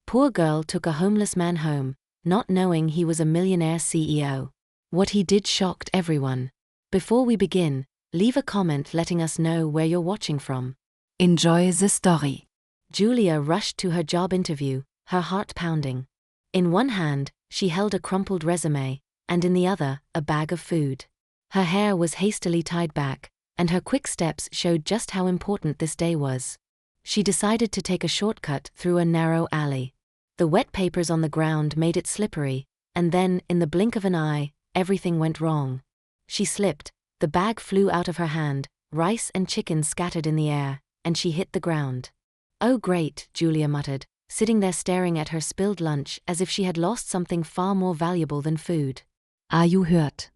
Poor girl took a homeless man home, not knowing he was a millionaire CEO. What he did shocked everyone. Before we begin, leave a comment letting us know where you're watching from. Enjoy the story. Julia rushed to her job interview, her heart pounding. In one hand, she held a crumpled resume, and in the other, a bag of food. Her hair was hastily tied back, and her quick steps showed just how important this day was. She decided to take a shortcut through a narrow alley. The wet papers on the ground made it slippery, and then, in the blink of an eye, everything went wrong. She slipped, the bag flew out of her hand, rice and chicken scattered in the air, and she hit the ground. "Oh great," Julia muttered, sitting there staring at her spilled lunch as if she had lost something far more valuable than food. Are you hurt?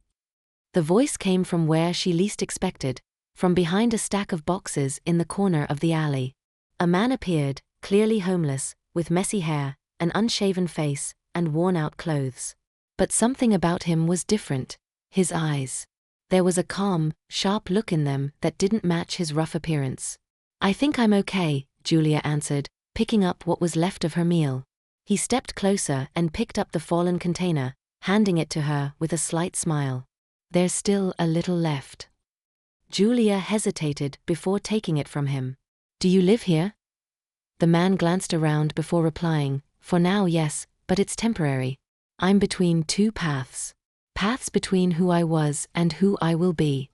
The voice came from where she least expected, from behind a stack of boxes in the corner of the alley. A man appeared, clearly homeless, with messy hair, an unshaven face, and worn-out clothes. But something about him was different. His eyes. There was a calm, sharp look in them that didn't match his rough appearance. "I think I'm okay," Julia answered, picking up what was left of her meal. He stepped closer and picked up the fallen container, handing it to her with a slight smile. "There's still a little left." Julia hesitated before taking it from him. "Do you live here?" The man glanced around before replying, "For now, yes, but it's temporary. I'm between two paths. Paths between who I was and who I will be."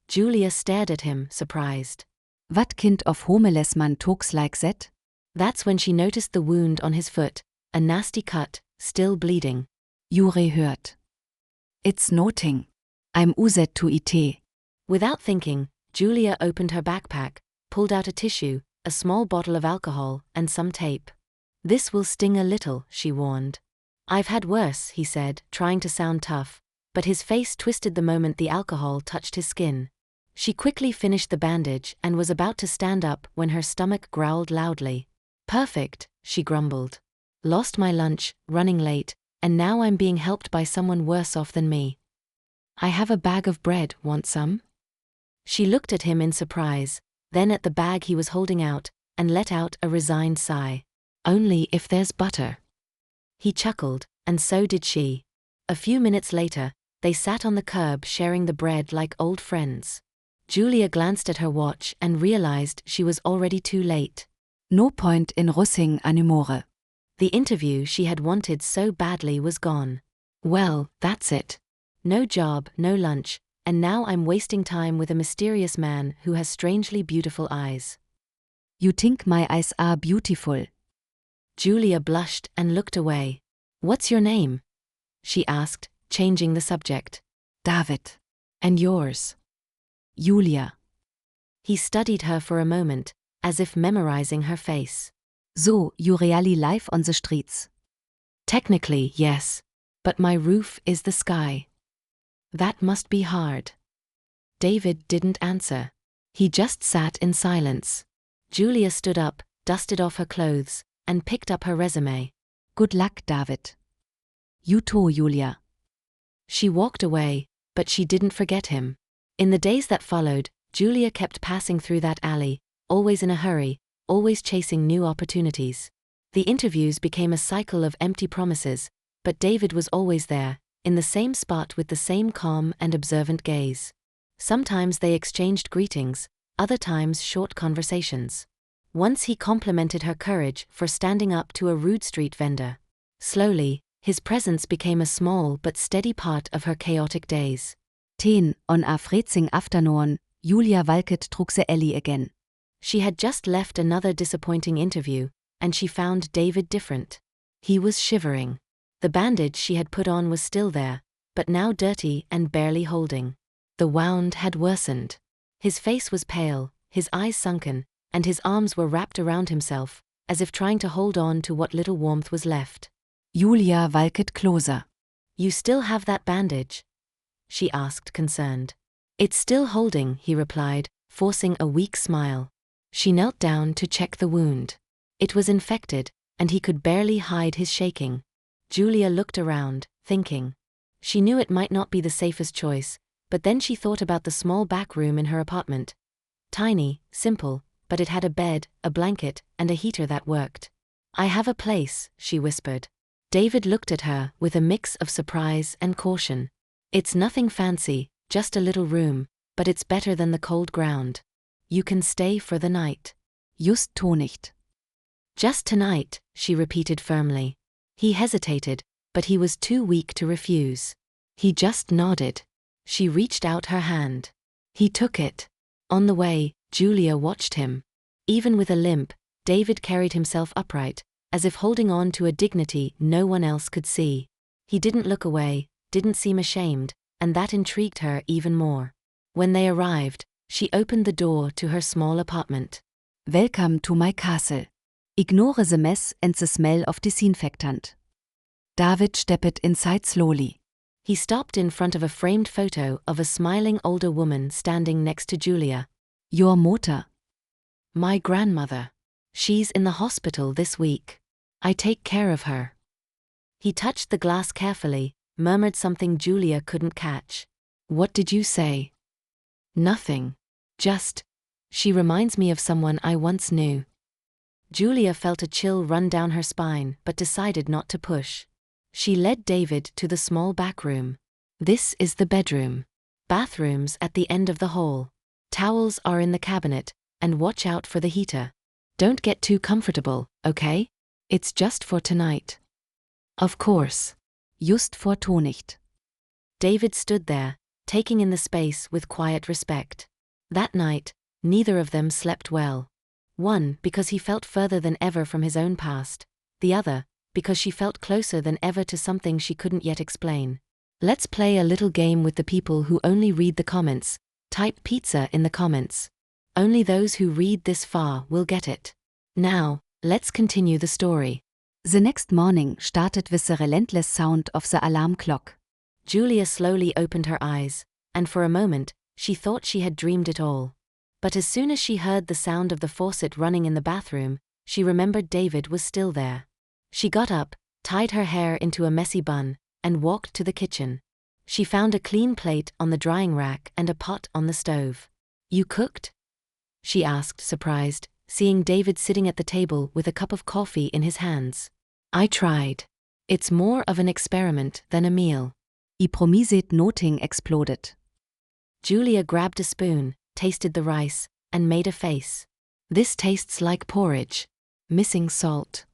Julia stared at him, surprised. What kind of homeless man talks like that? That's when she noticed the wound on his foot, a nasty cut, still bleeding. Jure hurt. It's nothing. I'm used to it. Without thinking, Julia opened her backpack, pulled out a tissue, a small bottle of alcohol, and some tape. "This will sting a little," she warned. "I've had worse," he said, trying to sound tough, but his face twisted the moment the alcohol touched his skin. She quickly finished the bandage and was about to stand up when her stomach growled loudly. "Perfect," she grumbled. "Lost my lunch, running late, and now I'm being helped by someone worse off than me. I have a bag of bread, want some?" She looked at him in surprise, then at the bag he was holding out, and let out a resigned sigh. "Only if there's butter." He chuckled, and so did she. A few minutes later, they sat on the curb sharing the bread like old friends. Julia glanced at her watch and realized she was already too late. No point in rushing anymore. The interview she had wanted so badly was gone. Well, that's it. No job, no lunch, and now I'm wasting time with a mysterious man who has strangely beautiful eyes. You think my eyes are beautiful? Julia blushed and looked away. "What's your name?" she asked, changing the subject. David. "And yours?" Julia. He studied her for a moment, as if memorizing her face. So, you really live on the streets? Technically, yes. But my roof is the sky. That must be hard. David didn't answer. He just sat in silence. Julia stood up, dusted off her clothes, and picked up her resume. Good luck, David. You too, Julia. She walked away, but she didn't forget him. In the days that followed, Julia kept passing through that alley, always in a hurry, always chasing new opportunities. The interviews became a cycle of empty promises, but David was always there, in the same spot with the same calm and observant gaze. Sometimes they exchanged greetings, other times short conversations. Once he complimented her courage for standing up to a rude street vendor. Slowly, his presence became a small but steady part of her chaotic days. On a freezing afternoon, Julia walked through the alley again. She had just left another disappointing interview, and she found David different. He was shivering. The bandage she had put on was still there, but now dirty and barely holding. The wound had worsened. His face was pale, his eyes sunken, and his arms were wrapped around himself, as if trying to hold on to what little warmth was left. Julia walked closer. "You still have that bandage?" she asked, concerned. "It's still holding," he replied, forcing a weak smile. She knelt down to check the wound. It was infected, and he could barely hide his shaking. Julia looked around, thinking. She knew it might not be the safest choice, but then she thought about the small back room in her apartment. Tiny, simple, but it had a bed, a blanket, and a heater that worked. I have a place, she whispered. David looked at her with a mix of surprise and caution. It's nothing fancy, just a little room, but it's better than the cold ground. You can stay for the night. Just tonicht. Just tonight, she repeated firmly. He hesitated, but he was too weak to refuse. He just nodded. She reached out her hand. He took it. On the way, Julia watched him. Even with a limp, David carried himself upright, as if holding on to a dignity no one else could see. He didn't look away, didn't seem ashamed, and that intrigued her even more. When they arrived, she opened the door to her small apartment. Welcome to my castle. Ignore the mess and the smell of disinfectant. David stepped inside slowly. He stopped in front of a framed photo of a smiling older woman standing next to Julia. Your Mutter. My grandmother. She's in the hospital this week. I take care of her. He touched the glass carefully, murmured something Julia couldn't catch. What did you say? Nothing. Just, she reminds me of someone I once knew. Julia felt a chill run down her spine but decided not to push. She led David to the small back room. This is the bedroom. Bathrooms at the end of the hall. Towels are in the cabinet, and watch out for the heater. Don't get too comfortable, okay? It's just for tonight. Of course. Just for tonicht. David stood there, taking in the space with quiet respect. That night, neither of them slept well. One, because he felt further than ever from his own past. The other, because she felt closer than ever to something she couldn't yet explain. Let's play a little game with the people who only read the comments. Type pizza in the comments. Only those who read this far will get it. Now, let's continue the story. The next morning started with the relentless sound of the alarm clock. Julia slowly opened her eyes, and for a moment, she thought she had dreamed it all. But as soon as she heard the sound of the faucet running in the bathroom, she remembered David was still there. She got up, tied her hair into a messy bun, and walked to the kitchen. She found a clean plate on the drying rack and a pot on the stove. You cooked? She asked, surprised, seeing David sitting at the table with a cup of coffee in his hands. I tried. It's more of an experiment than a meal. I promiset nothing exploded. Julia grabbed a spoon, tasted the rice, and made a face. This tastes like porridge. Missing salt.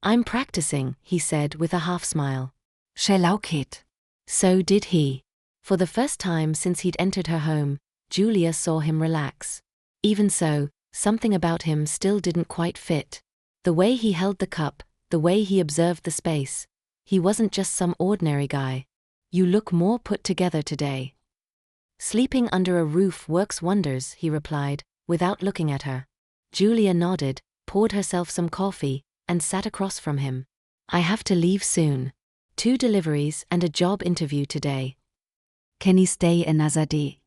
I'm practicing, he said with a half smile. Schelauket. So did he. For the first time since he'd entered her home, Julia saw him relax. Even so, something about him still didn't quite fit. The way he held the cup, the way he observed the space. He wasn't just some ordinary guy. You look more put together today. Sleeping under a roof works wonders, he replied, without looking at her. Julia nodded, poured herself some coffee, and sat across from him. I have to leave soon. 2 deliveries and a job interview today. Can he stay another day?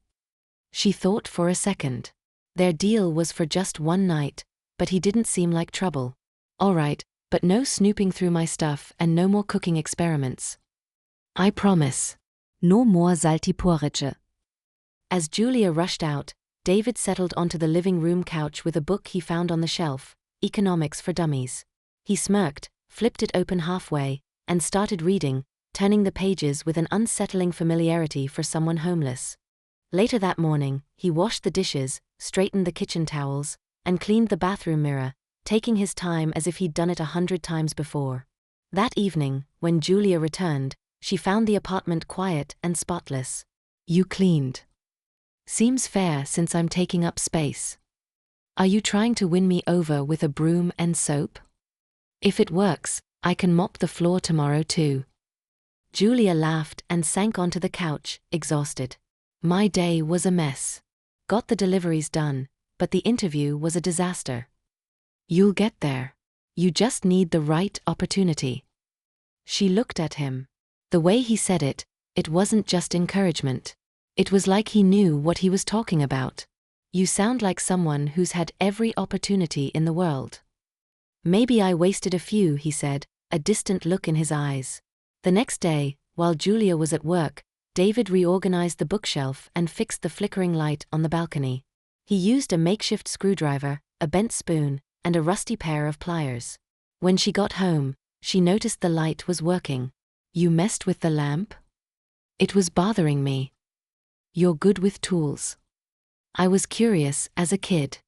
She thought for a second. Their deal was for just one night, but he didn't seem like trouble. All right, but no snooping through my stuff and no more cooking experiments. I promise. No more salty porridge. As Julia rushed out, David settled onto the living room couch with a book he found on the shelf, Economics for Dummies. He smirked, flipped it open halfway, and started reading, turning the pages with an unsettling familiarity for someone homeless. Later that morning, he washed the dishes, straightened the kitchen towels, and cleaned the bathroom mirror, taking his time as if he'd done it 100 times before. That evening, when Julia returned, she found the apartment quiet and spotless. You cleaned. Seems fair since I'm taking up space. Are you trying to win me over with a broom and soap? If it works, I can mop the floor tomorrow too. Julia laughed and sank onto the couch, exhausted. My day was a mess. Got the deliveries done, but the interview was a disaster. You'll get there. You just need the right opportunity. She looked at him. The way he said it, it wasn't just encouragement. It was like he knew what he was talking about. You sound like someone who's had every opportunity in the world. Maybe I wasted a few, he said, a distant look in his eyes. The next day, while Julia was at work, David reorganized the bookshelf and fixed the flickering light on the balcony. He used a makeshift screwdriver, a bent spoon, and a rusty pair of pliers. When she got home, she noticed the light was working. You messed with the lamp? It was bothering me. You're good with tools. I was curious as a kid.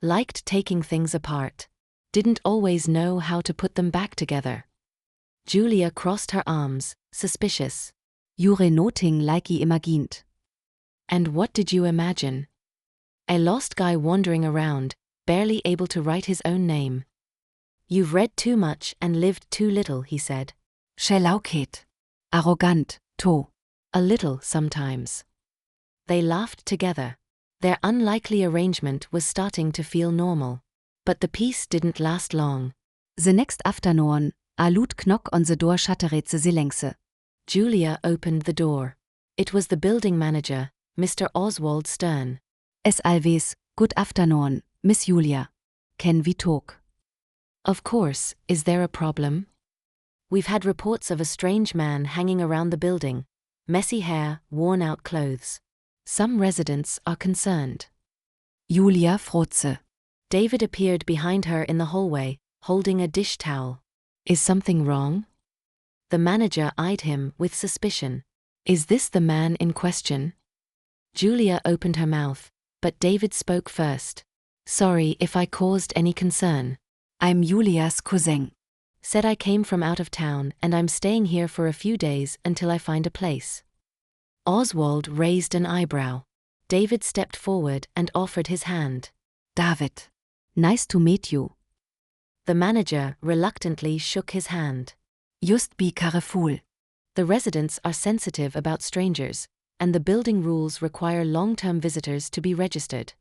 Liked taking things apart. Didn't always know how to put them back together. Julia crossed her arms, suspicious. Jure noting like I imagined. And what did you imagine? A lost guy wandering around, barely able to write his own name. You've read too much and lived too little, he said. Schelauket. Arrogant, to. A little, sometimes. They laughed together. Their unlikely arrangement was starting to feel normal. But the peace didn't last long. The next afternoon, a loud knock on the door shattered the silence. Julia opened the door. It was the building manager, Mr. Oswald Stern. As always, good afternoon, Miss Julia. Can we talk? Of course, is there a problem? We've had reports of a strange man hanging around the building. Messy hair, worn-out clothes. Some residents are concerned. Julia frotze. David appeared behind her in the hallway, holding a dish towel. Is something wrong? The manager eyed him with suspicion. Is this the man in question? Julia opened her mouth, but David spoke first. Sorry if I caused any concern. I'm Julia's cousin. Said I came from out of town and I'm staying here for a few days until I find a place. Oswald raised an eyebrow. David stepped forward and offered his hand. David. Nice to meet you. The manager reluctantly shook his hand. Just be careful. The residents are sensitive about strangers, and the building rules require long-term visitors to be registered.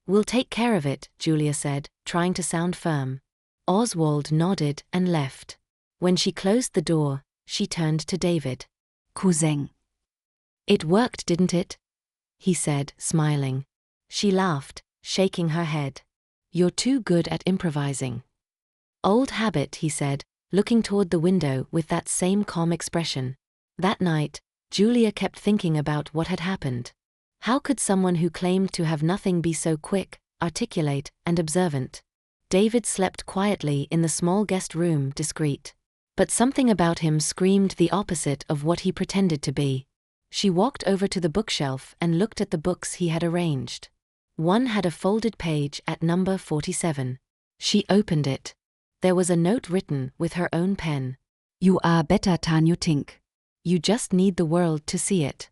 We'll take care of it, Julia said, trying to sound firm. Oswald nodded and left. When she closed the door, she turned to David. Cousin. It worked, didn't it? He said, smiling. She laughed, shaking her head. You're too good at improvising. Old habit, he said, looking toward the window with that same calm expression. That night, Julia kept thinking about what had happened. How could someone who claimed to have nothing be so quick, articulate, and observant? David slept quietly in the small guest room, discreet. But something about him screamed the opposite of what he pretended to be. She walked over to the bookshelf and looked at the books he had arranged. One had a folded page at number 47. She opened it. There was a note written with her own pen. You are better than you think. You just need the world to see it.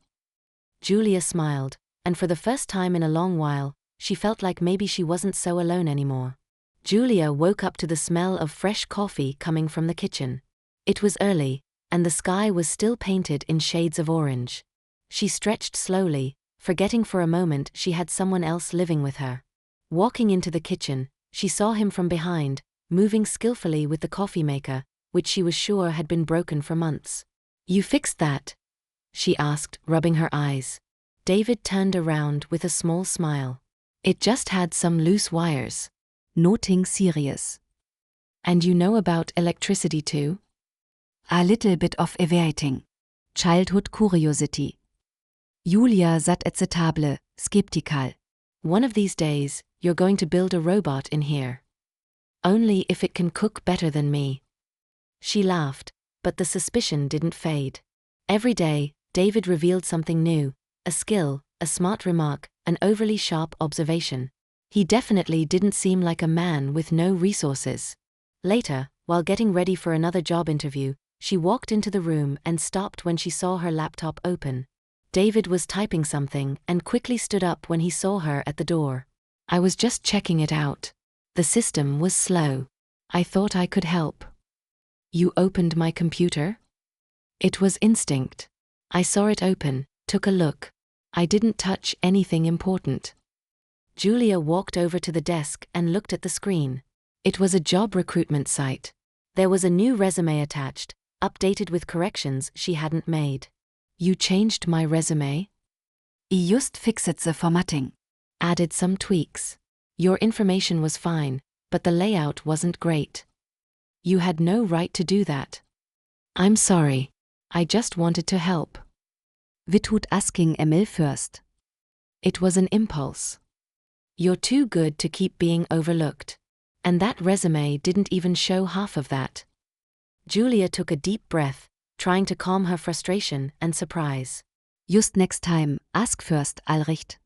Julia smiled, and for the first time in a long while, she felt like maybe she wasn't so alone anymore. Julia woke up to the smell of fresh coffee coming from the kitchen. It was early, and the sky was still painted in shades of orange. She stretched slowly, forgetting for a moment she had someone else living with her. Walking into the kitchen, she saw him from behind, moving skillfully with the coffee maker, which she was sure had been broken for months. You fixed that? She asked, rubbing her eyes. David turned around with a small smile. It just had some loose wires. Noting serious. And you know about electricity too? A little bit of everything. Childhood curiosity. Julia sat at the table, skeptical. One of these days, you're going to build a robot in here. Only if it can cook better than me. She laughed, but the suspicion didn't fade. Every day, David revealed something new, a skill, a smart remark, an overly sharp observation. He definitely didn't seem like a man with no resources. Later, while getting ready for another job interview, she walked into the room and stopped when she saw her laptop open. David was typing something and quickly stood up when he saw her at the door. I was just checking it out. The system was slow. I thought I could help. You opened my computer? It was instinct. I saw it open, took a look. I didn't touch anything important. Julia walked over to the desk and looked at the screen. It was a job recruitment site. There was a new resume attached, updated with corrections she hadn't made. You changed my resume? I just fixed the formatting. Added some tweaks. Your information was fine, but the layout wasn't great. You had no right to do that. I'm sorry. I just wanted to help. Without asking Emil first. It was an impulse. You're too good to keep being overlooked. And that resume didn't even show half of that. Julia took a deep breath, trying to calm her frustration and surprise. Just next time, ask first, Alricht.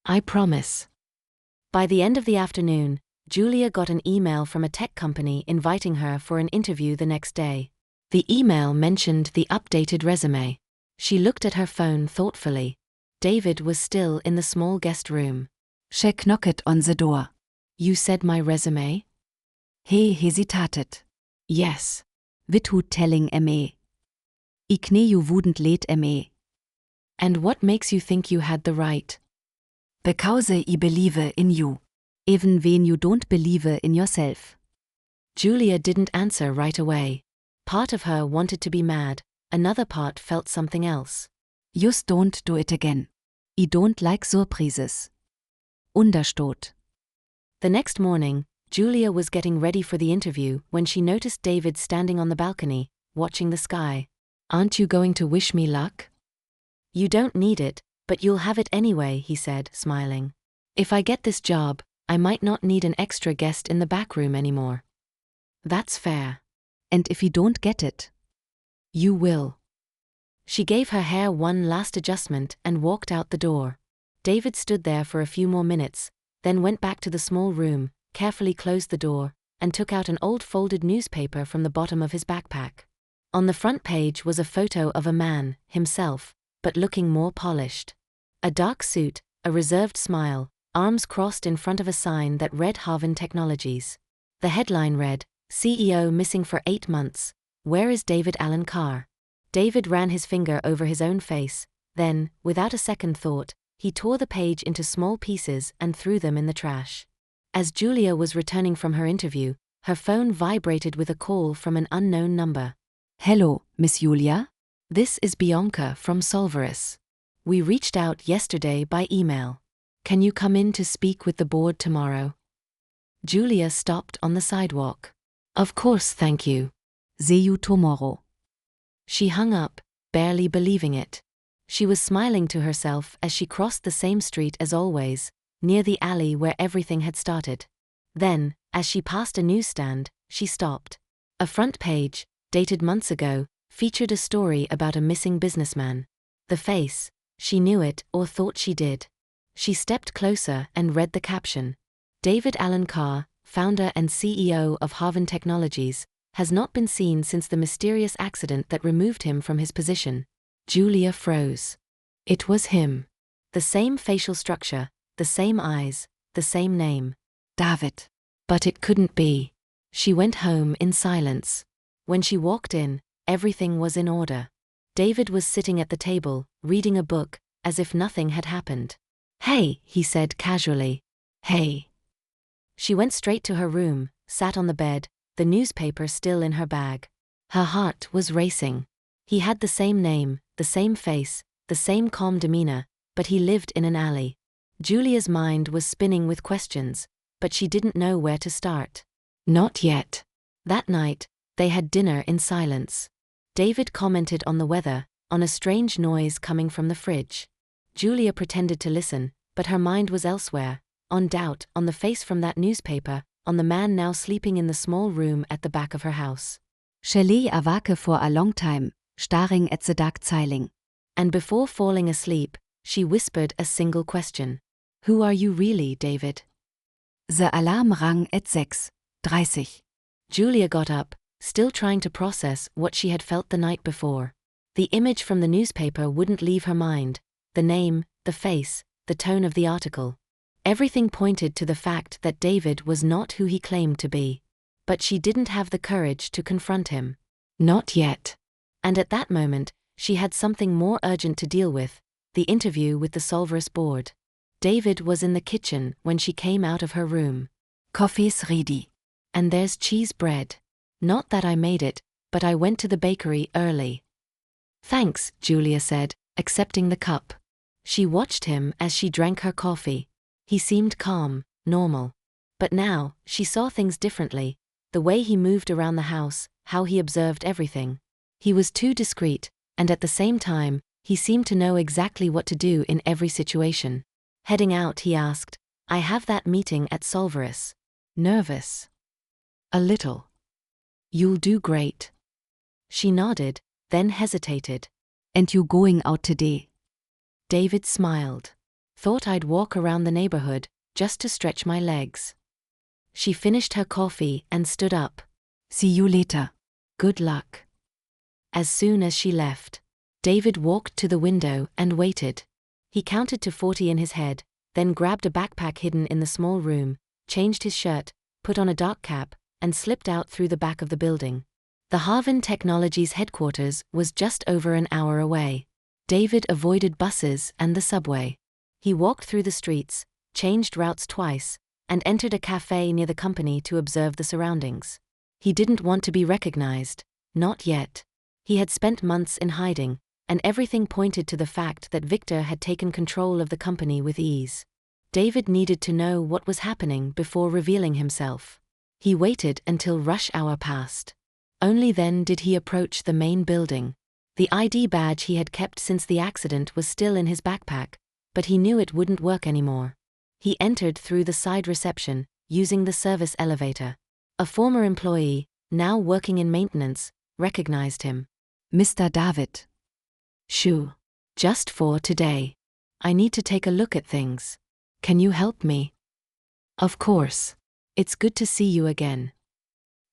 I promise. By the end of the afternoon, Julia got an email from a tech company inviting her for an interview the next day. The email mentioned the updated resume. She looked at her phone thoughtfully. David was still in the small guest room. She knocked on the door. You said my resume? He hesitated. Yes. Vitu telling me. Ikneju wouldn't let me. And what makes you think you had the right? Because I believe in you. Even when you don't believe in yourself. Julia didn't answer right away. Part of her wanted to be mad, another part felt something else. Just don't do it again. I don't like surprises. Understood. The next morning, Julia was getting ready for the interview when she noticed David standing on the balcony, watching the sky. Aren't you going to wish me luck? You don't need it, but you'll have it anyway, he said, smiling. If I get this job, I might not need an extra guest in the back room anymore. That's fair. And if you don't get it? You will. She gave her hair one last adjustment and walked out the door. David stood there for a few more minutes, then went back to the small room, carefully closed the door, and took out an old folded newspaper from the bottom of his backpack. On the front page was a photo of a man, himself, but looking more polished. A dark suit, a reserved smile, arms crossed in front of a sign that read Harvin Technologies. The headline read, CEO missing for 8 months. Where is David Allen Carr? David ran his finger over his own face, then, without a second thought, he tore the page into small pieces and threw them in the trash. As Julia was returning from her interview, her phone vibrated with a call from an unknown number. Hello, Miss Julia? This is Bianca from Solveris. We reached out yesterday by email. Can you come in to speak with the board tomorrow? Julia stopped on the sidewalk. Of course, thank you. See you tomorrow. She hung up, barely believing it. She was smiling to herself as she crossed the same street as always, near the alley where everything had started. Then, as she passed a newsstand, she stopped. A front page, dated months ago, featured a story about a missing businessman. The face, she knew it or thought she did. She stepped closer and read the caption. David Allen Carr, founder and CEO of Harvin Technologies, has not been seen since the mysterious accident that removed him from his position. Julia froze. It was him. The same facial structure, the same eyes, the same name. David. But it couldn't be. She went home in silence. When she walked in, everything was in order. David was sitting at the table, reading a book, as if nothing had happened. Hey, he said casually. Hey. She went straight to her room, sat on the bed, the newspaper still in her bag. Her heart was racing. He had the same name, the same face, the same calm demeanor, but he lived in an alley. Julia's mind was spinning with questions, but she didn't know where to start. Not yet. That night, they had dinner in silence. David commented on the weather, on a strange noise coming from the fridge. Julia pretended to listen, but her mind was elsewhere, on doubt, on the face from that newspaper, on the man now sleeping in the small room at the back of her house. She lay awake for a long time, staring at the dark ceiling. And before falling asleep, she whispered a single question. Who are you really, David? The alarm rang at 6:30. Julia got up, still trying to process what she had felt the night before. The image from the newspaper wouldn't leave her mind, the name, the face, the tone of the article. Everything pointed to the fact that David was not who he claimed to be. But she didn't have the courage to confront him. Not yet. And at that moment, she had something more urgent to deal with, the interview with the Solveris board. David was in the kitchen when she came out of her room. Coffee's ready. And there's cheese bread. Not that I made it, but I went to the bakery early. Thanks, Julia said, accepting the cup. She watched him as she drank her coffee. He seemed calm, normal. But now, she saw things differently, the way he moved around the house, how he observed everything. He was too discreet, and at the same time, he seemed to know exactly what to do in every situation. Heading out, he asked, I have that meeting at Solveris. Nervous. A little. You'll do great. She nodded, then hesitated. And you going out today? David smiled. Thought I'd walk around the neighborhood, just to stretch my legs. She finished her coffee and stood up. See you later. Good luck. As soon as she left, David walked to the window and waited. He counted to 40 in his head, then grabbed a backpack hidden in the small room, changed his shirt, put on a dark cap, and slipped out through the back of the building. The Harvin Technologies headquarters was just over an hour away. David avoided buses and the subway. He walked through the streets, changed routes twice, and entered a cafe near the company to observe the surroundings. He didn't want to be recognized, not yet. He had spent months in hiding, and everything pointed to the fact that Victor had taken control of the company with ease. David needed to know what was happening before revealing himself. He waited until rush hour passed. Only then did he approach the main building. The ID badge he had kept since the accident was still in his backpack, but he knew it wouldn't work anymore. He entered through the side reception, using the service elevator. A former employee, now working in maintenance, recognized him. Mr. David. Shoo. Just for today. I need to take a look at things. Can you help me? Of course. It's good to see you again.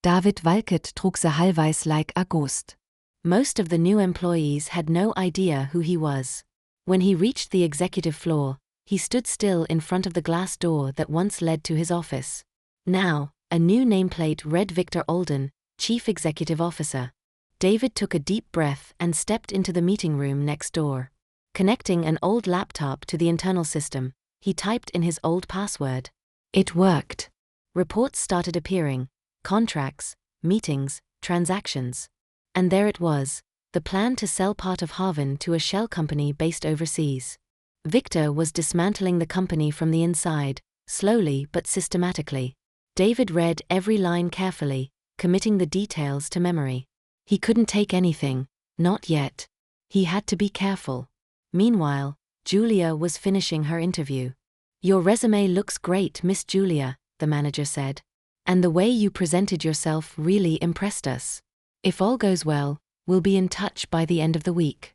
David Walcott trug se halbweis like a ghost. Most of the new employees had no idea who he was. When he reached the executive floor, he stood still in front of the glass door that once led to his office. Now, a new nameplate read Victor Alden, Chief Executive Officer. David took a deep breath and stepped into the meeting room next door. Connecting an old laptop to the internal system, he typed in his old password. It worked. Reports started appearing, contracts, meetings, transactions. And there it was, the plan to sell part of Harvin to a shell company based overseas. Victor was dismantling the company from the inside, slowly but systematically. David read every line carefully, committing the details to memory. He couldn't take anything, not yet. He had to be careful. Meanwhile, Julia was finishing her interview. Your resume looks great, Miss Julia, the manager said. And the way you presented yourself really impressed us. If all goes well, we'll be in touch by the end of the week.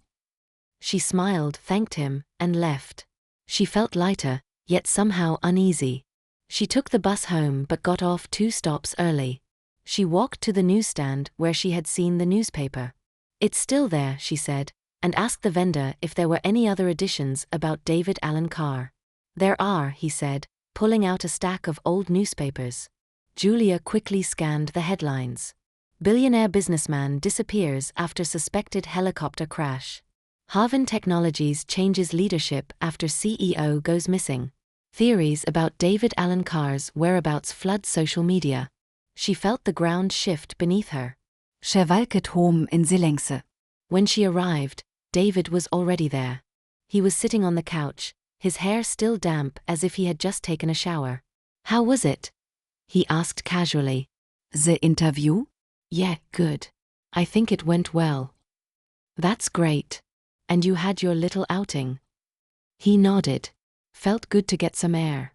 She smiled, thanked him, and left. She felt lighter, yet somehow uneasy. She took the bus home but got off 2 stops early. She walked to the newsstand where she had seen the newspaper. It's still there, she said, and asked the vendor if there were any other editions about David Allen Carr. There are, he said, pulling out a stack of old newspapers. Julia quickly scanned the headlines. Billionaire businessman disappears after suspected helicopter crash. Harvin Technologies changes leadership after CEO goes missing. Theories about David Allen Carr's whereabouts flood social media. She felt the ground shift beneath her. She Walcott home in Silengse. When she arrived, David was already there. He was sitting on the couch, his hair still damp as if he had just taken a shower. How was it? He asked casually. The interview? Yeah, good. I think it went well. That's great. And you had your little outing. He nodded. Felt good to get some air.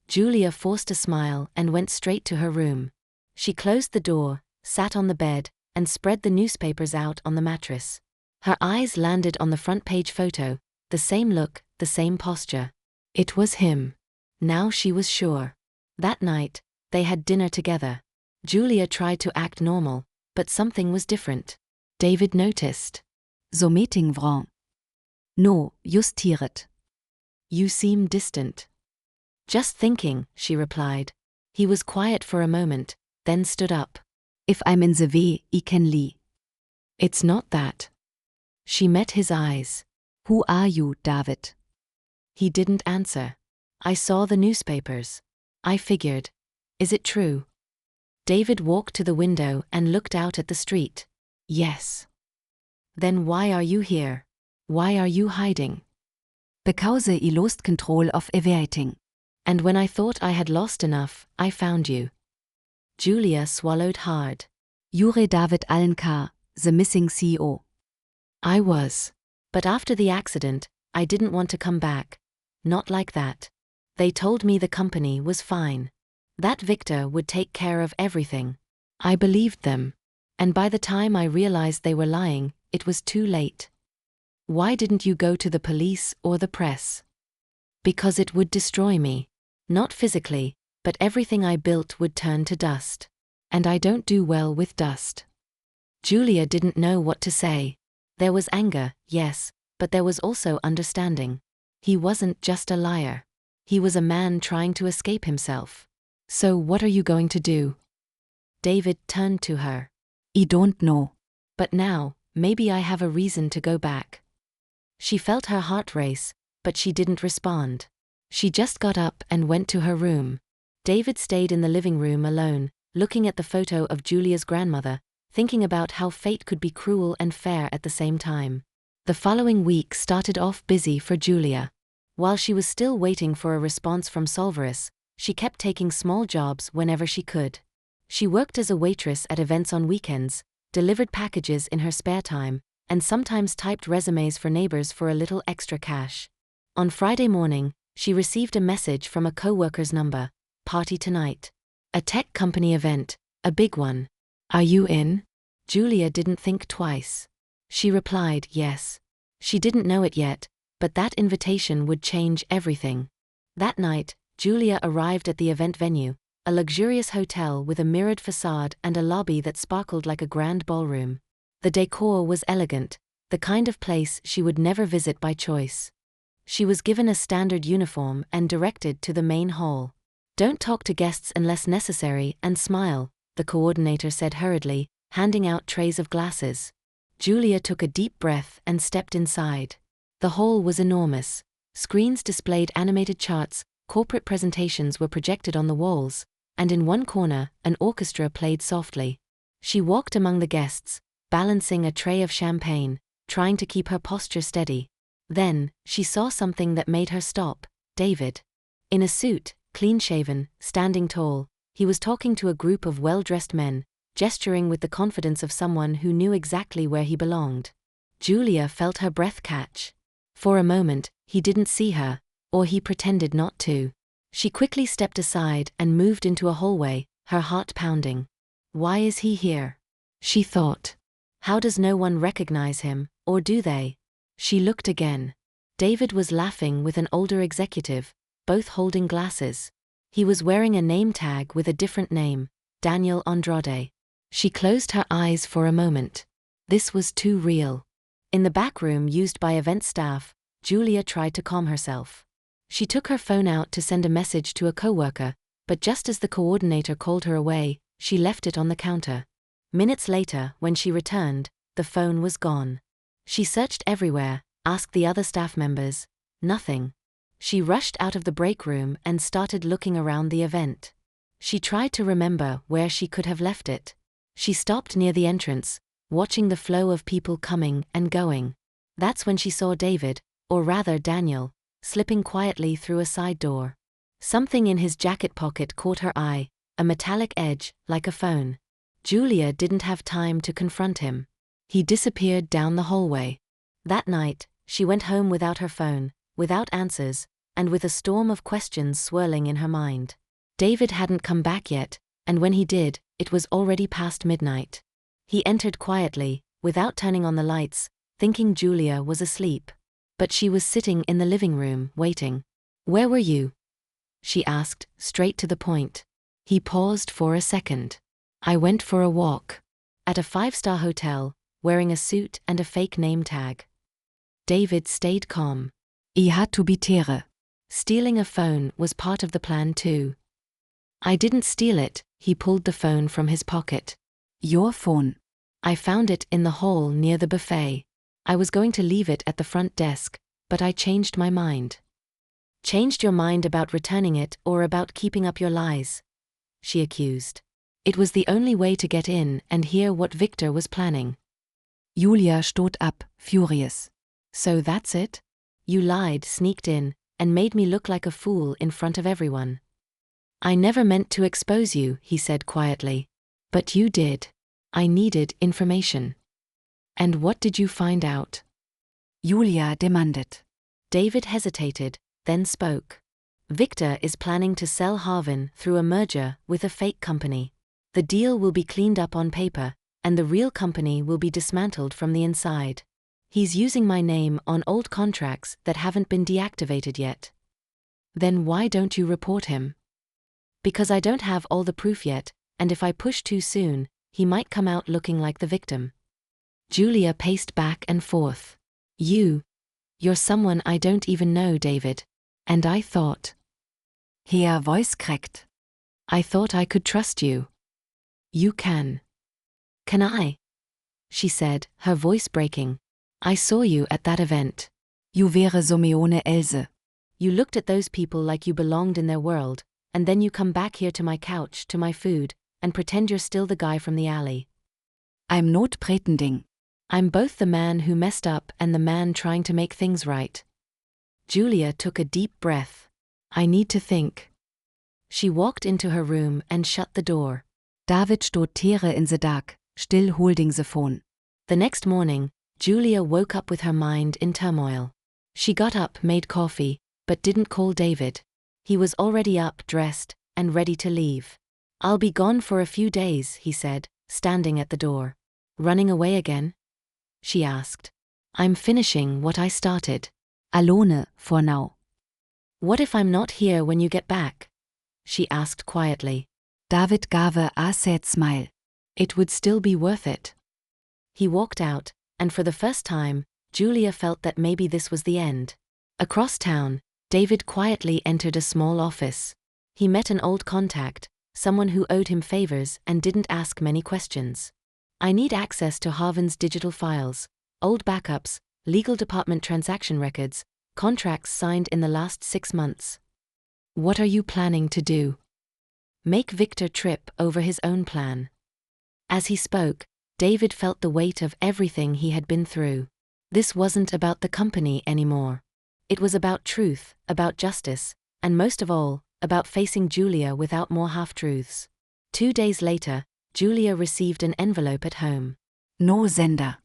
Julia forced a smile and went straight to her room. She closed the door, sat on the bed, and spread the newspapers out on the mattress. Her eyes landed on the front page photo, the same look, the same posture. It was him. Now she was sure. That night, they had dinner together. Julia tried to act normal, but something was different. David noticed. So meeting vran. No, justiert. You seem distant. Just thinking, she replied. He was quiet for a moment, then stood up. If I'm in the way, I can lie. It's not that. She met his eyes. Who are you, David? He didn't answer. I saw the newspapers. I figured. Is it true? David walked to the window and looked out at the street. Yes. Then why are you here? Why are you hiding? Because I lost control of everything. And when I thought I had lost enough, I found you. Julia swallowed hard. You're David Allen Carr, the missing CEO. I was. But after the accident, I didn't want to come back. Not like that. They told me the company was fine. That Victor would take care of everything. I believed them. And by the time I realized they were lying, it was too late. Why didn't you go to the police or the press? Because it would destroy me. Not physically, but everything I built would turn to dust. And I don't do well with dust. Julia didn't know what to say. There was anger, yes, but there was also understanding. He wasn't just a liar. He was a man trying to escape himself. So what are you going to do? David turned to her. I don't know. But now, maybe I have a reason to go back. She felt her heart race, but she didn't respond. She just got up and went to her room. David stayed in the living room alone, looking at the photo of Julia's grandmother, thinking about how fate could be cruel and fair at the same time. The following week started off busy for Julia. While she was still waiting for a response from Solveris, she kept taking small jobs whenever she could. She worked as a waitress at events on weekends, delivered packages in her spare time, and sometimes typed resumes for neighbors for a little extra cash. On Friday morning, she received a message from a co-worker's number. Party tonight. A tech company event, a big one. Are you in? Julia didn't think twice. She replied yes. She didn't know it yet, but that invitation would change everything. That night, Julia arrived at the event venue, a luxurious hotel with a mirrored facade and a lobby that sparkled like a grand ballroom. The decor was elegant, the kind of place she would never visit by choice. She was given a standard uniform and directed to the main hall. Don't talk to guests unless necessary and smile, the coordinator said hurriedly, handing out trays of glasses. Julia took a deep breath and stepped inside. The hall was enormous. Screens displayed animated charts, corporate presentations were projected on the walls, and in one corner, an orchestra played softly. She walked among the guests, balancing a tray of champagne, trying to keep her posture steady. Then, she saw something that made her stop. David. In a suit, clean-shaven, standing tall, he was talking to a group of well-dressed men, gesturing with the confidence of someone who knew exactly where he belonged. Julia felt her breath catch. For a moment, he didn't see her, or he pretended not to. She quickly stepped aside and moved into a hallway, her heart pounding. Why is he here? She thought. How does no one recognize him, or do they? She looked again. David was laughing with an older executive, both holding glasses. He was wearing a name tag with a different name, Daniel Andrade. She closed her eyes for a moment. This was too real. In the back room used by event staff, Julia tried to calm herself. She took her phone out to send a message to a coworker, but just as the coordinator called her away, she left it on the counter. Minutes later, when she returned, the phone was gone. She searched everywhere, asked the other staff members. Nothing. She rushed out of the break room and started looking around the event. She tried to remember where she could have left it. She stopped near the entrance, watching the flow of people coming and going. That's when she saw David, or rather Daniel, slipping quietly through a side door. Something in his jacket pocket caught her eye, a metallic edge, like a phone. Julia didn't have time to confront him. He disappeared down the hallway. That night, she went home without her phone, without answers, and with a storm of questions swirling in her mind. David hadn't come back yet, and when he did, it was already past midnight. He entered quietly, without turning on the lights, thinking Julia was asleep. But she was sitting in the living room, waiting. Where were you? She asked, straight to the point. He paused for a second. I went for a walk. At a 5-star hotel, wearing a suit and a fake name tag. David stayed calm. I had to be tere. Stealing a phone was part of the plan too. I didn't steal it, he pulled the phone from his pocket. Your phone. I found it in the hall near the buffet. I was going to leave it at the front desk, but I changed my mind. Changed your mind about returning it or about keeping up your lies? She accused. It was the only way to get in and hear what Victor was planning. Julia stood up, furious. So that's it? You lied, sneaked in, and made me look like a fool in front of everyone. I never meant to expose you, he said quietly. But you did. I needed information. And what did you find out? Julia demanded. David hesitated, then spoke. Victor is planning to sell Harvin through a merger with a fake company. The deal will be cleaned up on paper, and the real company will be dismantled from the inside. He's using my name on old contracts that haven't been deactivated yet. Then why don't you report him? Because I don't have all the proof yet, and if I push too soon, he might come out looking like the victim. Julia paced back and forth. You're someone I don't even know, David. And I thought. Her Voice cracked. I thought I could trust you. You can. Can I? She said, her voice breaking. I saw you at that event. You wäre Someone Else. You looked at those people like you belonged in their world, and then you come back here to my couch, to my food, and pretend you're still the guy from the alley. I'm not pretending. I'm both the man who messed up and the man trying to make things right. Julia took a deep breath. I need to think. She walked into her room and shut the door. David stod Tere in the dark, still holding the phone. The next morning, Julia woke up with her mind in turmoil. She got up, made coffee, but didn't call David. He was already up, dressed, and ready to leave. I'll be gone for a few days, he said, standing at the door. Running away again? She asked. I'm finishing what I started. Alone, for now. What if I'm not here when you get back? She asked quietly. David gave a sad smile. It would still be worth it. He walked out, and for the first time, Julia felt that maybe this was the end. Across town, David quietly entered a small office. He met an old contact, someone who owed him favors and didn't ask many questions. I need access to Harvin's digital files, old backups, legal department transaction records, contracts signed in the last 6 months. What are you planning to do? Make Victor trip over his own plan. As he spoke, David felt the weight of everything he had been through. This wasn't about the company anymore. It was about truth, about justice, and most of all, about facing Julia without more half-truths. 2 days later, Julia received an envelope at home. No sender.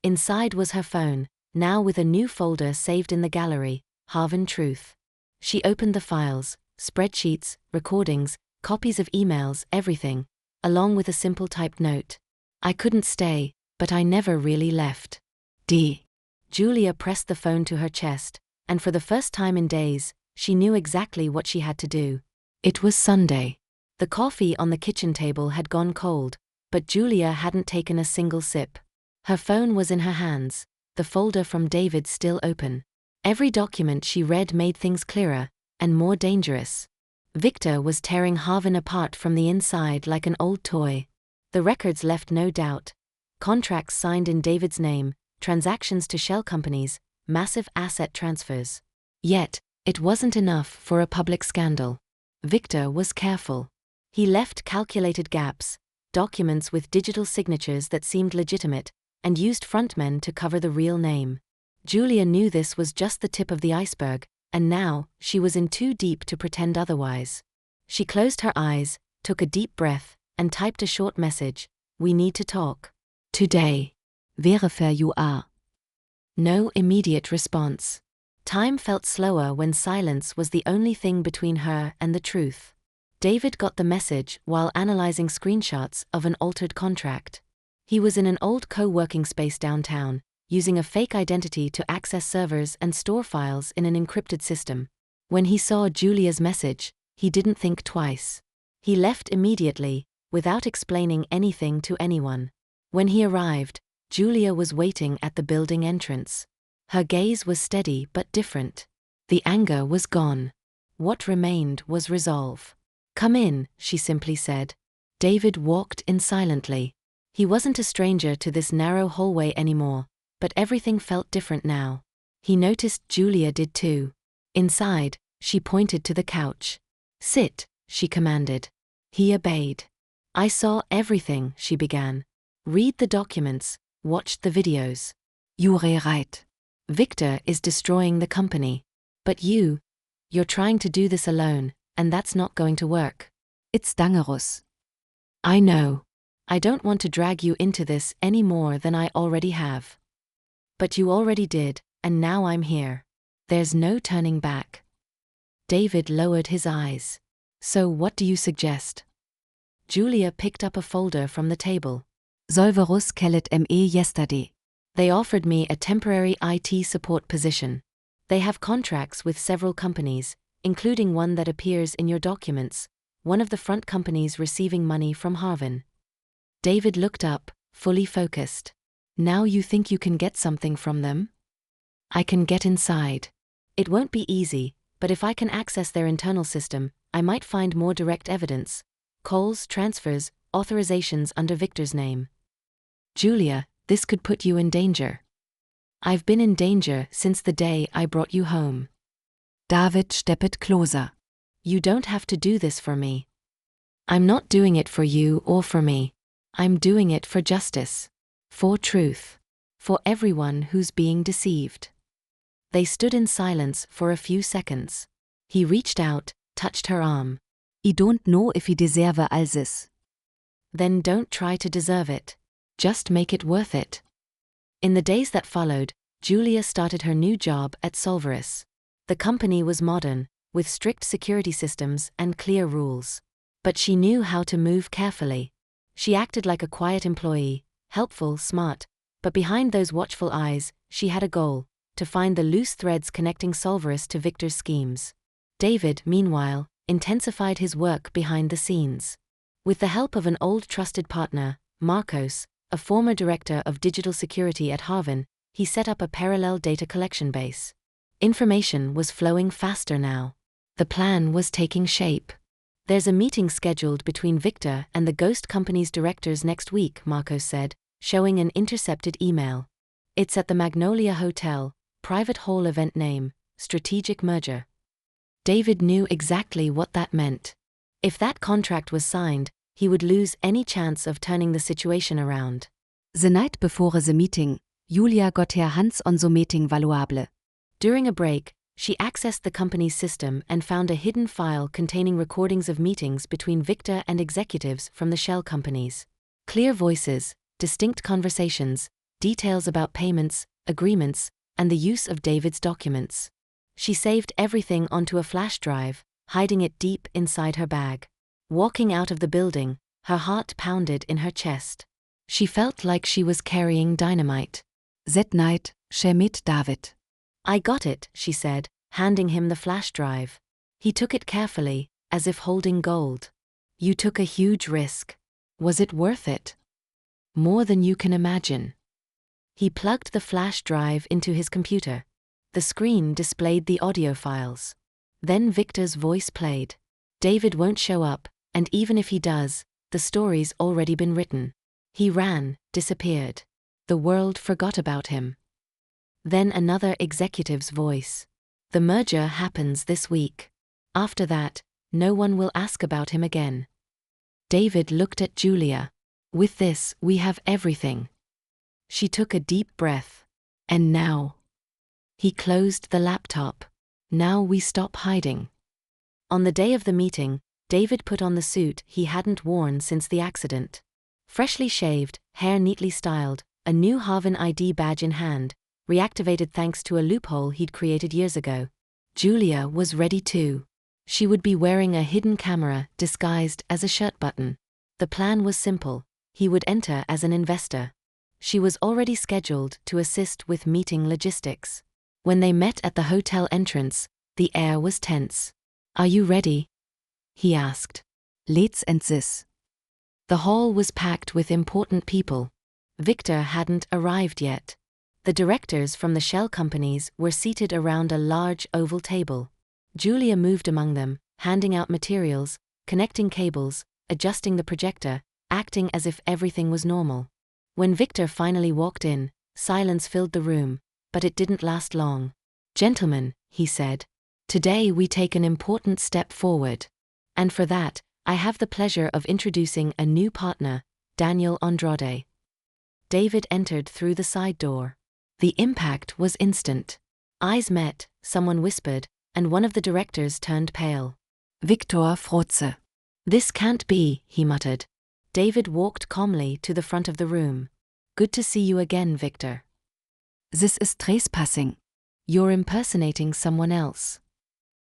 Inside was her phone, now with a new folder saved in the gallery, Harvin Truth. She opened the files, spreadsheets, recordings, copies of emails, everything, along with a simple typed note. I couldn't stay, but I never really left. D. Julia pressed the phone to her chest, and for the first time in days, she knew exactly what she had to do. It was Sunday. The coffee on the kitchen table had gone cold, but Julia hadn't taken a single sip. Her phone was in her hands, the folder from David still open. Every document she read made things clearer, and more dangerous. Victor was tearing Harvin apart from the inside like an old toy. The records left no doubt. Contracts signed in David's name, transactions to shell companies, massive asset transfers. Yet, it wasn't enough for a public scandal. Victor was careful. He left calculated gaps, documents with digital signatures that seemed legitimate, and used frontmen to cover the real name. Julia knew this was just the tip of the iceberg, and now, she was in too deep to pretend otherwise. She closed her eyes, took a deep breath, and typed a short message. We need to talk. Today. Wäre fair you are. No immediate response. Time felt slower when silence was the only thing between her and the truth. David got the message while analyzing screenshots of an altered contract. He was in an old co-working space downtown, using a fake identity to access servers and store files in an encrypted system. When he saw Julia's message, he didn't think twice. He left immediately, without explaining anything to anyone. When he arrived, Julia was waiting at the building entrance. Her gaze was steady but different. The anger was gone. What remained was resolve. Come in, she simply said. David walked in silently. He wasn't a stranger to this narrow hallway anymore, but everything felt different now. He noticed Julia did too. Inside, she pointed to the couch. Sit, she commanded. He obeyed. I saw everything, she began. Read the documents, watched the videos. You're right. Victor is destroying the company. But you're trying to do this alone, and that's not going to work. It's dangerous. I know. I don't want to drag you into this any more than I already have. But you already did, and now I'm here. There's no turning back. David lowered his eyes. So what do you suggest? Julia picked up a folder from the table. Solverus kellet me yesterday. They offered me a temporary IT support position. They have contracts with several companies, including one that appears in your documents, one of the front companies receiving money from Harvin. David looked up, fully focused. Now you think you can get something from them? I can get inside. It won't be easy, but if I can access their internal system, I might find more direct evidence. Calls, transfers, authorizations under Victor's name. Julia, this could put you in danger. I've been in danger since the day I brought you home. David steppet closer. You don't have to do this for me. I'm not doing it for you or for me. I'm doing it for justice. For truth. For everyone who's being deceived. They stood in silence for a few seconds. He reached out, touched her arm. I don't know if I deserve all this. Then don't try to deserve it. Just make it worth it. In the days that followed, Julia started her new job at Solverus. The company was modern, with strict security systems and clear rules. But she knew how to move carefully. She acted like a quiet employee, helpful, smart, but behind those watchful eyes, she had a goal: to find the loose threads connecting Solverus to Victor's schemes. David, meanwhile, intensified his work behind the scenes. With the help of an old trusted partner, Marcos, a former director of digital security at Harvin, he set up a parallel data collection base. Information was flowing faster now. The plan was taking shape. There's a meeting scheduled between Victor and the Ghost Company's directors next week, Marcos said, showing an intercepted email. It's at the Magnolia Hotel, private hall, event name, strategic merger. David knew exactly what that meant. If that contract was signed, he would lose any chance of turning the situation around. The night before the meeting, Julia got her hands on the meeting valuable. During a break, she accessed the company's system and found a hidden file containing recordings of meetings between Victor and executives from the shell companies. Clear voices, distinct conversations, details about payments, agreements, and the use of David's documents. She saved everything onto a flash drive, hiding it deep inside her bag. Walking out of the building, her heart pounded in her chest. She felt like she was carrying dynamite. That night, she met David. I got it, she said, handing him the flash drive. He took it carefully, as if holding gold. You took a huge risk. Was it worth it? More than you can imagine. He plugged the flash drive into his computer. The screen displayed the audio files. Then Victor's voice played. David won't show up, and even if he does, the story's already been written. He ran, disappeared. The world forgot about him. Then another executive's voice. The merger happens this week. After that, no one will ask about him again. David looked at Julia. With this, we have everything. She took a deep breath. And now? He closed the laptop. Now we stop hiding. On the day of the meeting, David put on the suit he hadn't worn since the accident. Freshly shaved, hair neatly styled, a new Harvin ID badge in hand, reactivated thanks to a loophole he'd created years ago. Julia was ready too. She would be wearing a hidden camera disguised as a shirt button. The plan was simple. He would enter as an investor. She was already scheduled to assist with meeting logistics. When they met at the hotel entrance, the air was tense. Are you ready? He asked. Let's end this. The hall was packed with important people. Victor hadn't arrived yet. The directors from the shell companies were seated around a large oval table. Julia moved among them, handing out materials, connecting cables, adjusting the projector, acting as if everything was normal. When Victor finally walked in, silence filled the room, but it didn't last long. Gentlemen, he said, today we take an important step forward. And for that, I have the pleasure of introducing a new partner, Daniel Andrade. David entered through the side door. The impact was instant. Eyes met, someone whispered, and one of the directors turned pale. Victor Frotze. This can't be, he muttered. David walked calmly to the front of the room. Good to see you again, Victor. This is trespassing. You're impersonating someone else.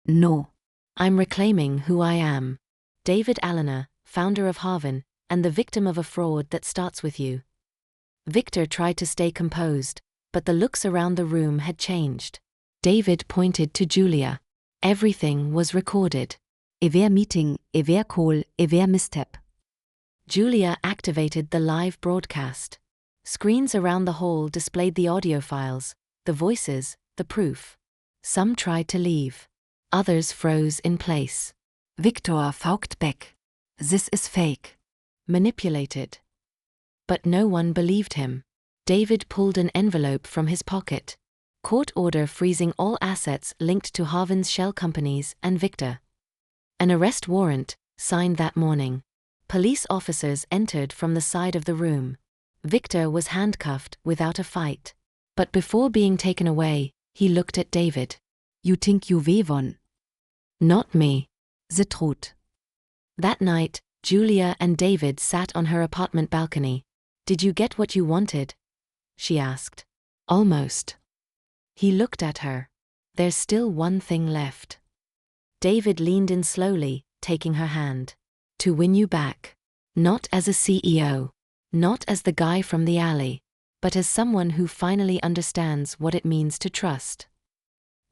No. I'm reclaiming who I am. David Allener, founder of Harvin, and the victim of a fraud that starts with you. Victor tried to stay composed, but the looks around the room had changed. David pointed to Julia. Everything was recorded. Ever meeting, ever call, ever misstep. Julia activated the live broadcast. Screens around the hall displayed the audio files, the voices, the proof. Some tried to leave. Others froze in place. Victor faucht back. This is fake. Manipulated. But no one believed him. David pulled an envelope from his pocket. Court order freezing all assets linked to Harvin's shell companies and Victor. An arrest warrant, signed that morning. Police officers entered from the side of the room. Victor was handcuffed without a fight. But before being taken away, he looked at David. You think you won? Not me. The truth. That night, Julia and David sat on her apartment balcony. Did you get what you wanted? She asked. Almost. He looked at her. There's still one thing left. David leaned in slowly, taking her hand. To win you back. Not as a CEO. Not as the guy from the alley. But as someone who finally understands what it means to trust.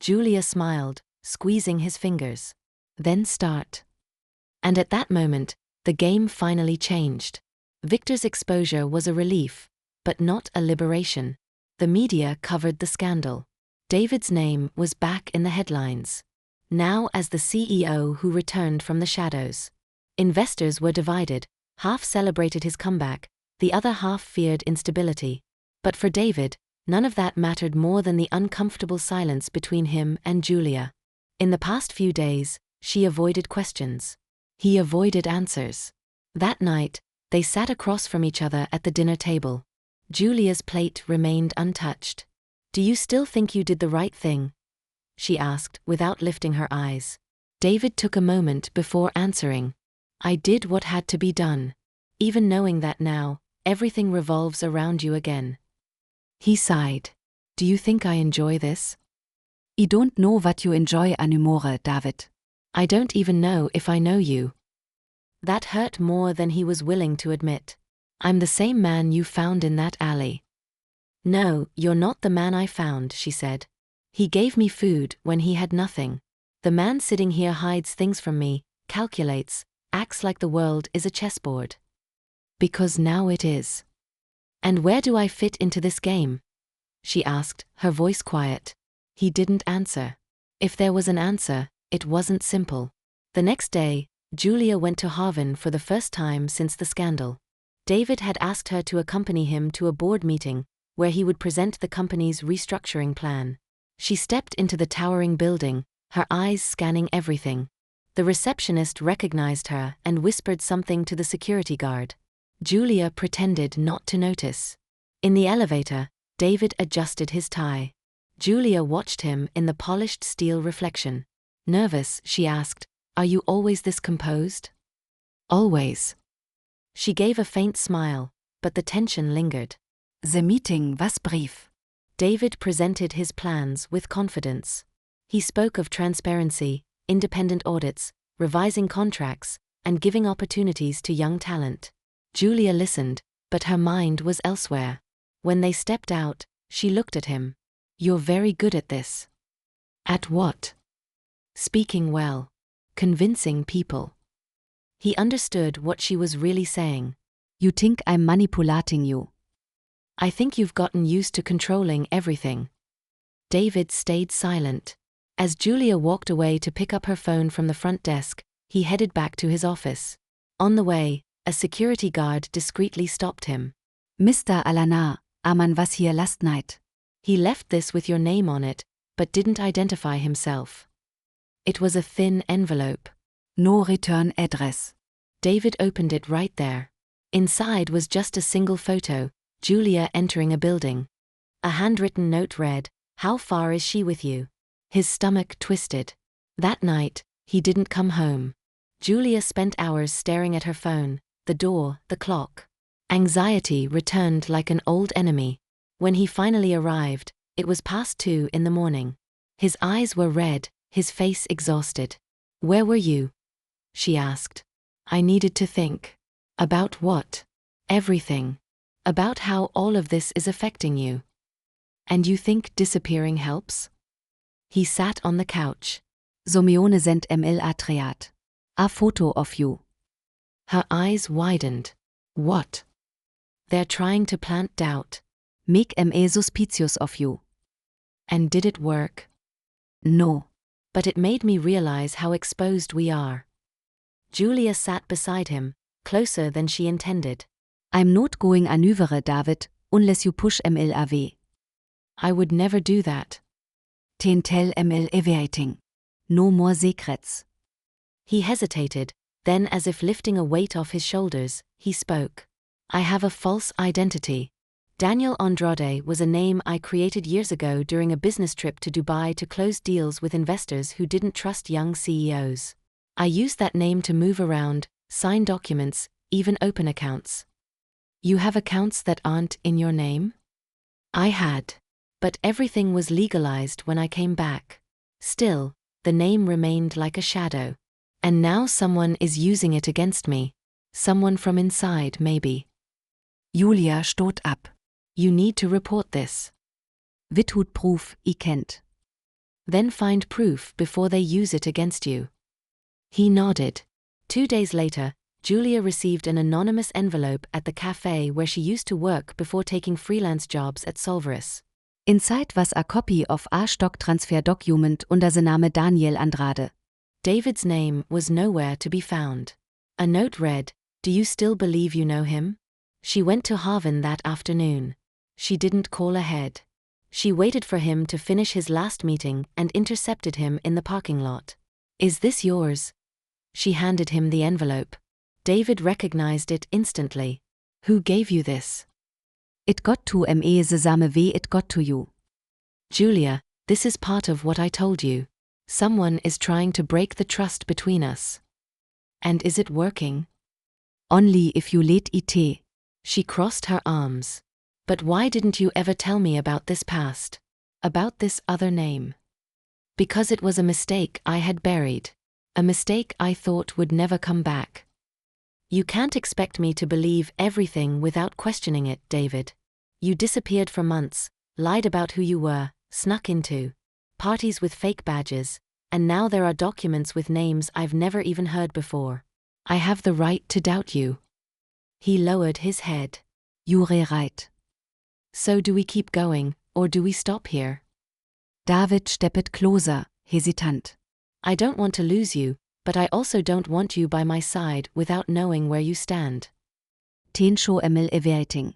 Julia smiled, squeezing his fingers. Then start. And at that moment, the game finally changed. Victor's exposure was a relief, but not a liberation. The media covered the scandal. David's name was back in the headlines. Now as the CEO who returned from the shadows. Investors were divided, half celebrated his comeback, the other half feared instability. But for David, none of that mattered more than the uncomfortable silence between him and Julia. In the past few days, she avoided questions. He avoided answers. That night, they sat across from each other at the dinner table. Julia's plate remained untouched. Do you still think you did the right thing? She asked, without lifting her eyes. David took a moment before answering. I did what had to be done. Even knowing that now, everything revolves around you again. He sighed. Do you think I enjoy this? I don't know what you enjoy anymore, David. I don't even know if I know you. That hurt more than he was willing to admit. I'm the same man you found in that alley. No, you're not the man I found, she said. He gave me food when he had nothing. The man sitting here hides things from me, calculates, acts like the world is a chessboard. Because now it is. And where do I fit into this game? She asked, her voice quiet. He didn't answer. If there was an answer, it wasn't simple. The next day, Julia went to Harvin for the first time since the scandal. David had asked her to accompany him to a board meeting, where he would present the company's restructuring plan. She stepped into the towering building, her eyes scanning everything. The receptionist recognized her and whispered something to the security guard. Julia pretended not to notice. In the elevator, David adjusted his tie. Julia watched him in the polished steel reflection. Nervous, she asked, Are you always this composed? Always. She gave a faint smile, but the tension lingered. The meeting was brief. David presented his plans with confidence. He spoke of transparency, independent audits, revising contracts, and giving opportunities to young talent. Julia listened, but her mind was elsewhere. When they stepped out, she looked at him. You're very good at this. At what? Speaking well. Convincing people. He understood what she was really saying. You think I'm manipulating you. I think you've gotten used to controlling everything. David stayed silent. As Julia walked away to pick up her phone from the front desk, he headed back to his office. On the way, a security guard discreetly stopped him. Mr. Allener, a man was here last night. He left this with your name on it, but didn't identify himself. It was a thin envelope. No return address. David opened it right there. Inside was just a single photo, Julia entering a building. A handwritten note read, How far is she with you? His stomach twisted. That night, he didn't come home. Julia spent hours staring at her phone, the door, the clock. Anxiety returned like an old enemy. When he finally arrived, it was past 2 in the morning. His eyes were red, his face exhausted. Where were you? She asked. I needed to think. About what? Everything. About how all of this is affecting you. And you think disappearing helps? He sat on the couch. Somione sent ml atreat. A photo of you. Her eyes widened. What? They're trying to plant doubt. Make me suspicious of you. And did it work? No. But it made me realize how exposed we are. Julia sat beside him, closer than she intended. I'm not going anywhere, David, unless you push ml away. I would never do that. Ten tell ml everything. No more secrets. He hesitated, then as if lifting a weight off his shoulders, he spoke. I have a false identity. Daniel Andrade was a name I created years ago during a business trip to Dubai to close deals with investors who didn't trust young CEOs. I used that name to move around, sign documents, even open accounts. You have accounts that aren't in your name? I had. But everything was legalized when I came back. Still, the name remained like a shadow. And now someone is using it against me. Someone from inside, maybe. Julia stot ab. You need to report this. Without proof, I can't. Then find proof before they use it against you. He nodded. 2 days later, Julia received an anonymous envelope at the cafe where she used to work before taking freelance jobs at Solveris. Inside was a copy of a stock transfer document under the name Daniel Andrade. David's name was nowhere to be found. A note read, Do you still believe you know him? She went to Harvin that afternoon. She didn't call ahead. She waited for him to finish his last meeting and intercepted him in the parking lot. Is this yours? She handed him the envelope. David recognized it instantly. Who gave you this? It got to me the same way it got to you. Julia, this is part of what I told you. Someone is trying to break the trust between us. And is it working? Only if you let it. She crossed her arms. But why didn't you ever tell me about this past? About this other name? Because it was a mistake I had buried. A mistake I thought would never come back. You can't expect me to believe everything without questioning it, David. You disappeared for months, lied about who you were, snuck into parties with fake badges, and now there are documents with names I've never even heard before. I have the right to doubt you. He lowered his head. You're right. So do we keep going, or do we stop here? David stepped closer, hesitant. I don't want to lose you, but I also don't want you by my side without knowing where you stand. Ten show everything.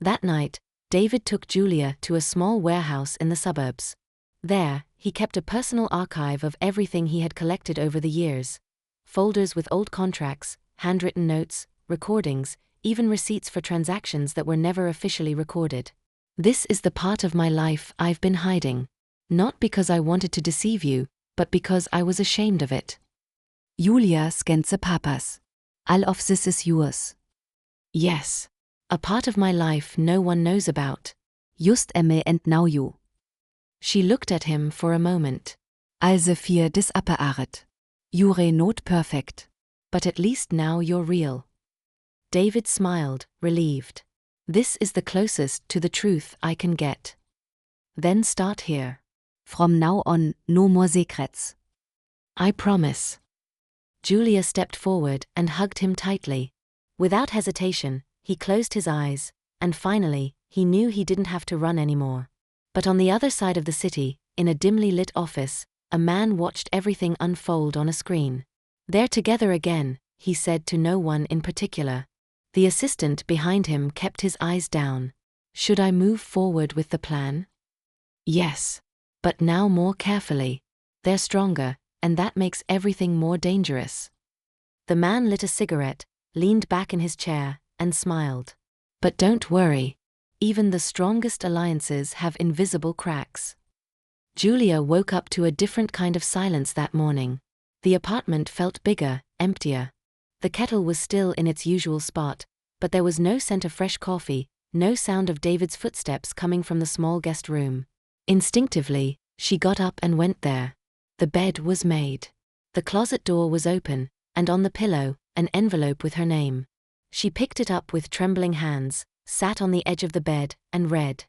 That night, David took Julia to a small warehouse in the suburbs. There, he kept a personal archive of everything he had collected over the years. Folders with old contracts, handwritten notes, recordings, even receipts for transactions that were never officially recorded. This is the part of my life I've been hiding. Not because I wanted to deceive you, but because I was ashamed of it. Julia scanned the papers. All of this is yours. Yes. A part of my life no one knows about. Just me and now you. She looked at him for a moment. All the fear disappeared. You're not perfect. But at least now you're real. David smiled, relieved. This is the closest to the truth I can get. Then start here. From now on, no more secrets. I promise. Julia stepped forward and hugged him tightly. Without hesitation, he closed his eyes, and finally, he knew he didn't have to run anymore. But on the other side of the city, in a dimly lit office, a man watched everything unfold on a screen. They're together again, he said to no one in particular. The assistant behind him kept his eyes down. Should I move forward with the plan? Yes. But now more carefully. They're stronger, and that makes everything more dangerous. The man lit a cigarette, leaned back in his chair, and smiled. But don't worry. Even the strongest alliances have invisible cracks. Julia woke up to a different kind of silence that morning. The apartment felt bigger, emptier. The kettle was still in its usual spot, but there was no scent of fresh coffee, no sound of David's footsteps coming from the small guest room. Instinctively, she got up and went there. The bed was made. The closet door was open, and on the pillow, an envelope with her name. She picked it up with trembling hands, sat on the edge of the bed, and read.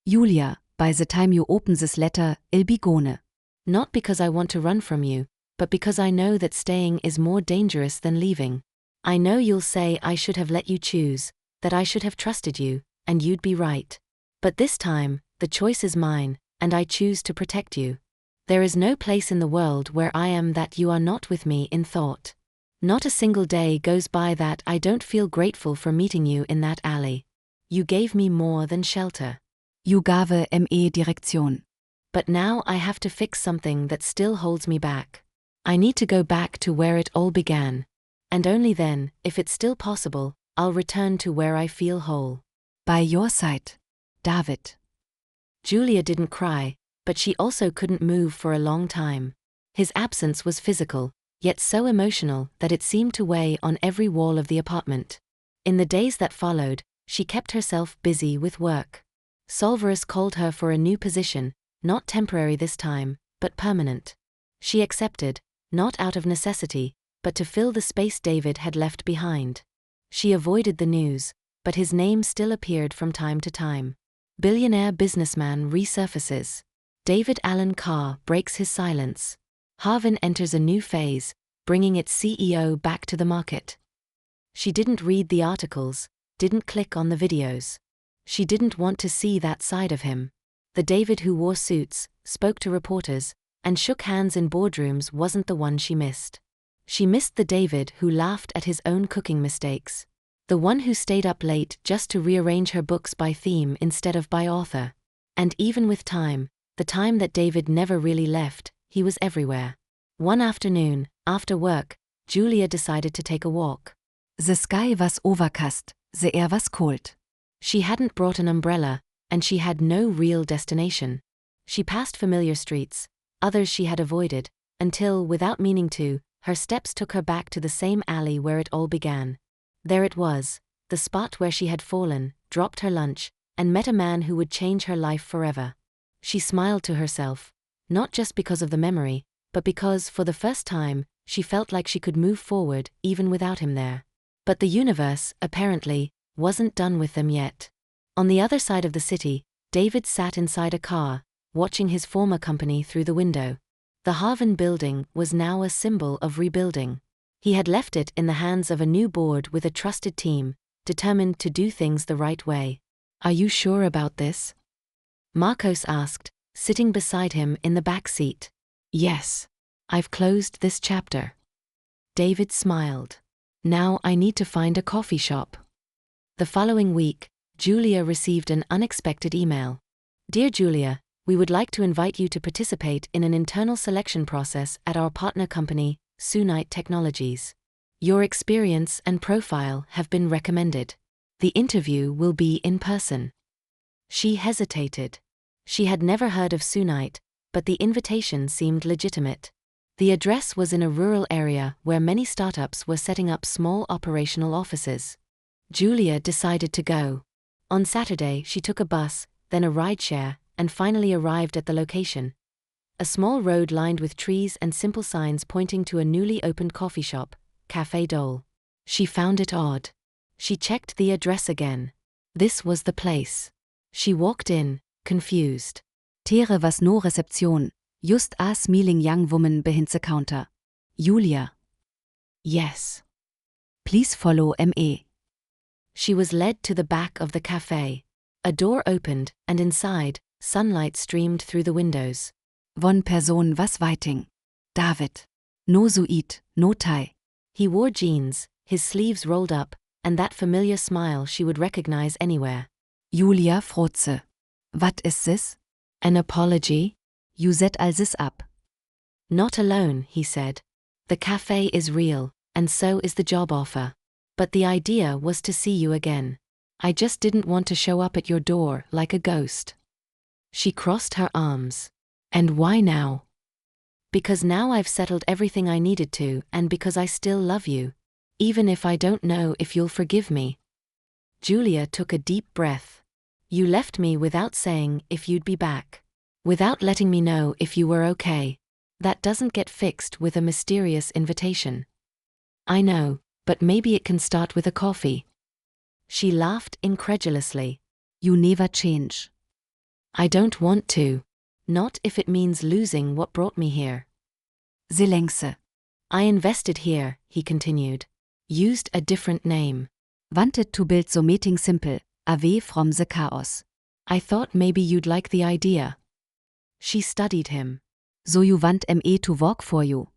Julia, by the time you open this letter, it'll be gone. Not because I want to run from you, but because I know that staying is more dangerous than leaving. I know you'll say I should have let you choose, that I should have trusted you, and you'd be right. But this time, the choice is mine, and I choose to protect you. There is no place in the world where I am that you are not with me in thought. Not a single day goes by that I don't feel grateful for meeting you in that alley. You gave me more than shelter. You gave me Direktion. But now I have to fix something that still holds me back. I need to go back to where it all began. And only then, if it's still possible, I'll return to where I feel whole. By your side, David. Julia didn't cry, but she also couldn't move for a long time. His absence was physical, yet so emotional that it seemed to weigh on every wall of the apartment. In the days that followed, she kept herself busy with work. Solverus called her for a new position, not temporary this time, but permanent. She accepted, not out of necessity, but to fill the space David had left behind. She avoided the news, but his name still appeared from time to time. Billionaire businessman resurfaces. David Allen Carr breaks his silence. Harvin enters a new phase, bringing its CEO back to the market. She didn't read the articles, didn't click on the videos. She didn't want to see that side of him. The David who wore suits, spoke to reporters, and shook hands in boardrooms wasn't the one she missed. She missed the David who laughed at his own cooking mistakes. The one who stayed up late just to rearrange her books by theme instead of by author. And even with time, the time that David never really left, he was everywhere. One afternoon, after work, Julia decided to take a walk. The sky was overcast, the air was cold. She hadn't brought an umbrella, and she had no real destination. She passed familiar streets, others she had avoided, until, without meaning to, her steps took her back to the same alley where it all began. There it was, the spot where she had fallen, dropped her lunch, and met a man who would change her life forever. She smiled to herself, not just because of the memory, but because, for the first time, she felt like she could move forward even without him there. But the universe, apparently, wasn't done with them yet. On the other side of the city, David sat inside a car, watching his former company through the window. The Harvin building was now a symbol of rebuilding. He had left it in the hands of a new board with a trusted team, determined to do things the right way. Are you sure about this? Marcos asked, sitting beside him in the back seat. Yes. I've closed this chapter. David smiled. Now I need to find a coffee shop. The following week, Julia received an unexpected email. Dear Julia, we would like to invite you to participate in an internal selection process at our partner company, Sunite Technologies. Your experience and profile have been recommended. The interview will be in person. She hesitated. She had never heard of Sunite, but the invitation seemed legitimate. The address was in a rural area where many startups were setting up small operational offices. Julia decided to go. On Saturday, she took a bus, then a rideshare, and finally arrived at the location. A small road lined with trees and simple signs pointing to a newly opened coffee shop, Café Dole. She found it odd. She checked the address again. This was the place. She walked in, confused. Tere was no reception, just a smiling young woman behind the counter. Julia. Yes. Please follow me. She was led to the back of the cafe. A door opened, and inside, sunlight streamed through the windows. One person was waiting. David. No suit, no tie. He wore jeans, his sleeves rolled up, and that familiar smile she would recognize anywhere. Julia Frotze. What is this? An apology? You set all this up. Not alone, he said. The cafe is real, and so is the job offer. But the idea was to see you again. I just didn't want to show up at your door like a ghost. She crossed her arms. And why now? Because now I've settled everything I needed to, and because I still love you. Even if I don't know if you'll forgive me. Julia took a deep breath. You left me without saying if you'd be back. Without letting me know if you were okay. That doesn't get fixed with a mysterious invitation. I know, but maybe it can start with a coffee. She laughed incredulously. You never change. I don't want to. Not if it means losing what brought me here. Silence. I invested here, he continued. Used a different name. Wanted to build the meeting simple, away from the chaos. I thought maybe you'd like the idea. She studied him. So you want me to work for you.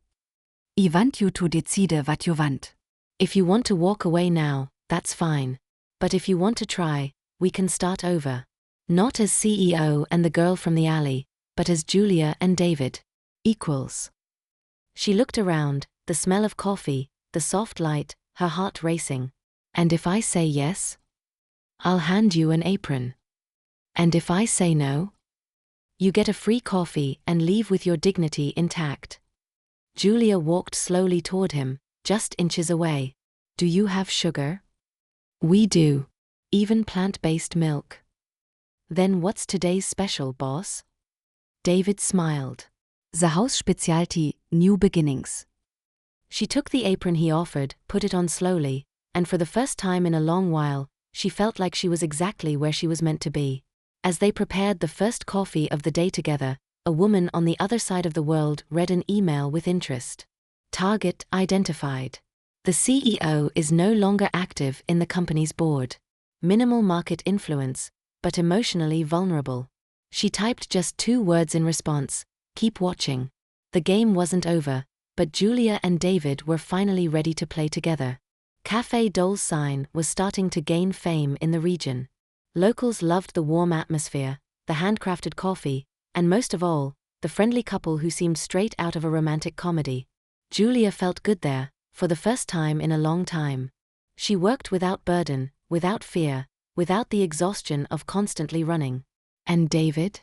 I want you to decide what you want. If you want to walk away now, that's fine. But if you want to try, we can start over. Not as CEO and the girl from the alley, but as Julia and David. Equals. She looked around, the smell of coffee, the soft light, her heart racing. And if I say yes? I'll hand you an apron. And if I say no? You get a free coffee and leave with your dignity intact. Julia walked slowly toward him, just inches away. Do you have sugar? We do. Even plant-based milk. Then what's today's special, boss? David smiled. The house specialty, new beginnings. She took the apron he offered, put it on slowly, and for the first time in a long while, she felt like she was exactly where she was meant to be. As they prepared the first coffee of the day together, a woman on the other side of the world read an email with interest. Target identified. The CEO is no longer active in the company's board. Minimal market influence, but emotionally vulnerable. She typed just 2 words in response, keep watching. The game wasn't over, but Julia and David were finally ready to play together. Café Dole's sign was starting to gain fame in the region. Locals loved the warm atmosphere, the handcrafted coffee, and most of all, the friendly couple who seemed straight out of a romantic comedy. Julia felt good there, for the first time in a long time. She worked without burden, without fear, without the exhaustion of constantly running. And David?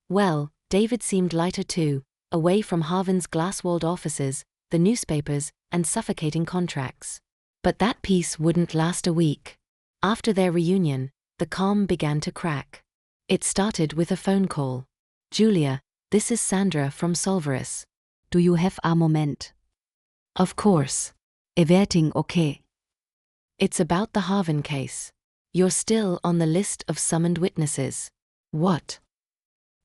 Well, David seemed lighter too, away from Harvin's glass-walled offices, the newspapers, and suffocating contracts. But that peace wouldn't last a week. After their reunion, the calm began to crack. It started with a phone call. Julia, this is Sandra from Solveris. Do you have a moment? Of course. Everything okay? It's about the Harvin case. You're still on the list of summoned witnesses. What?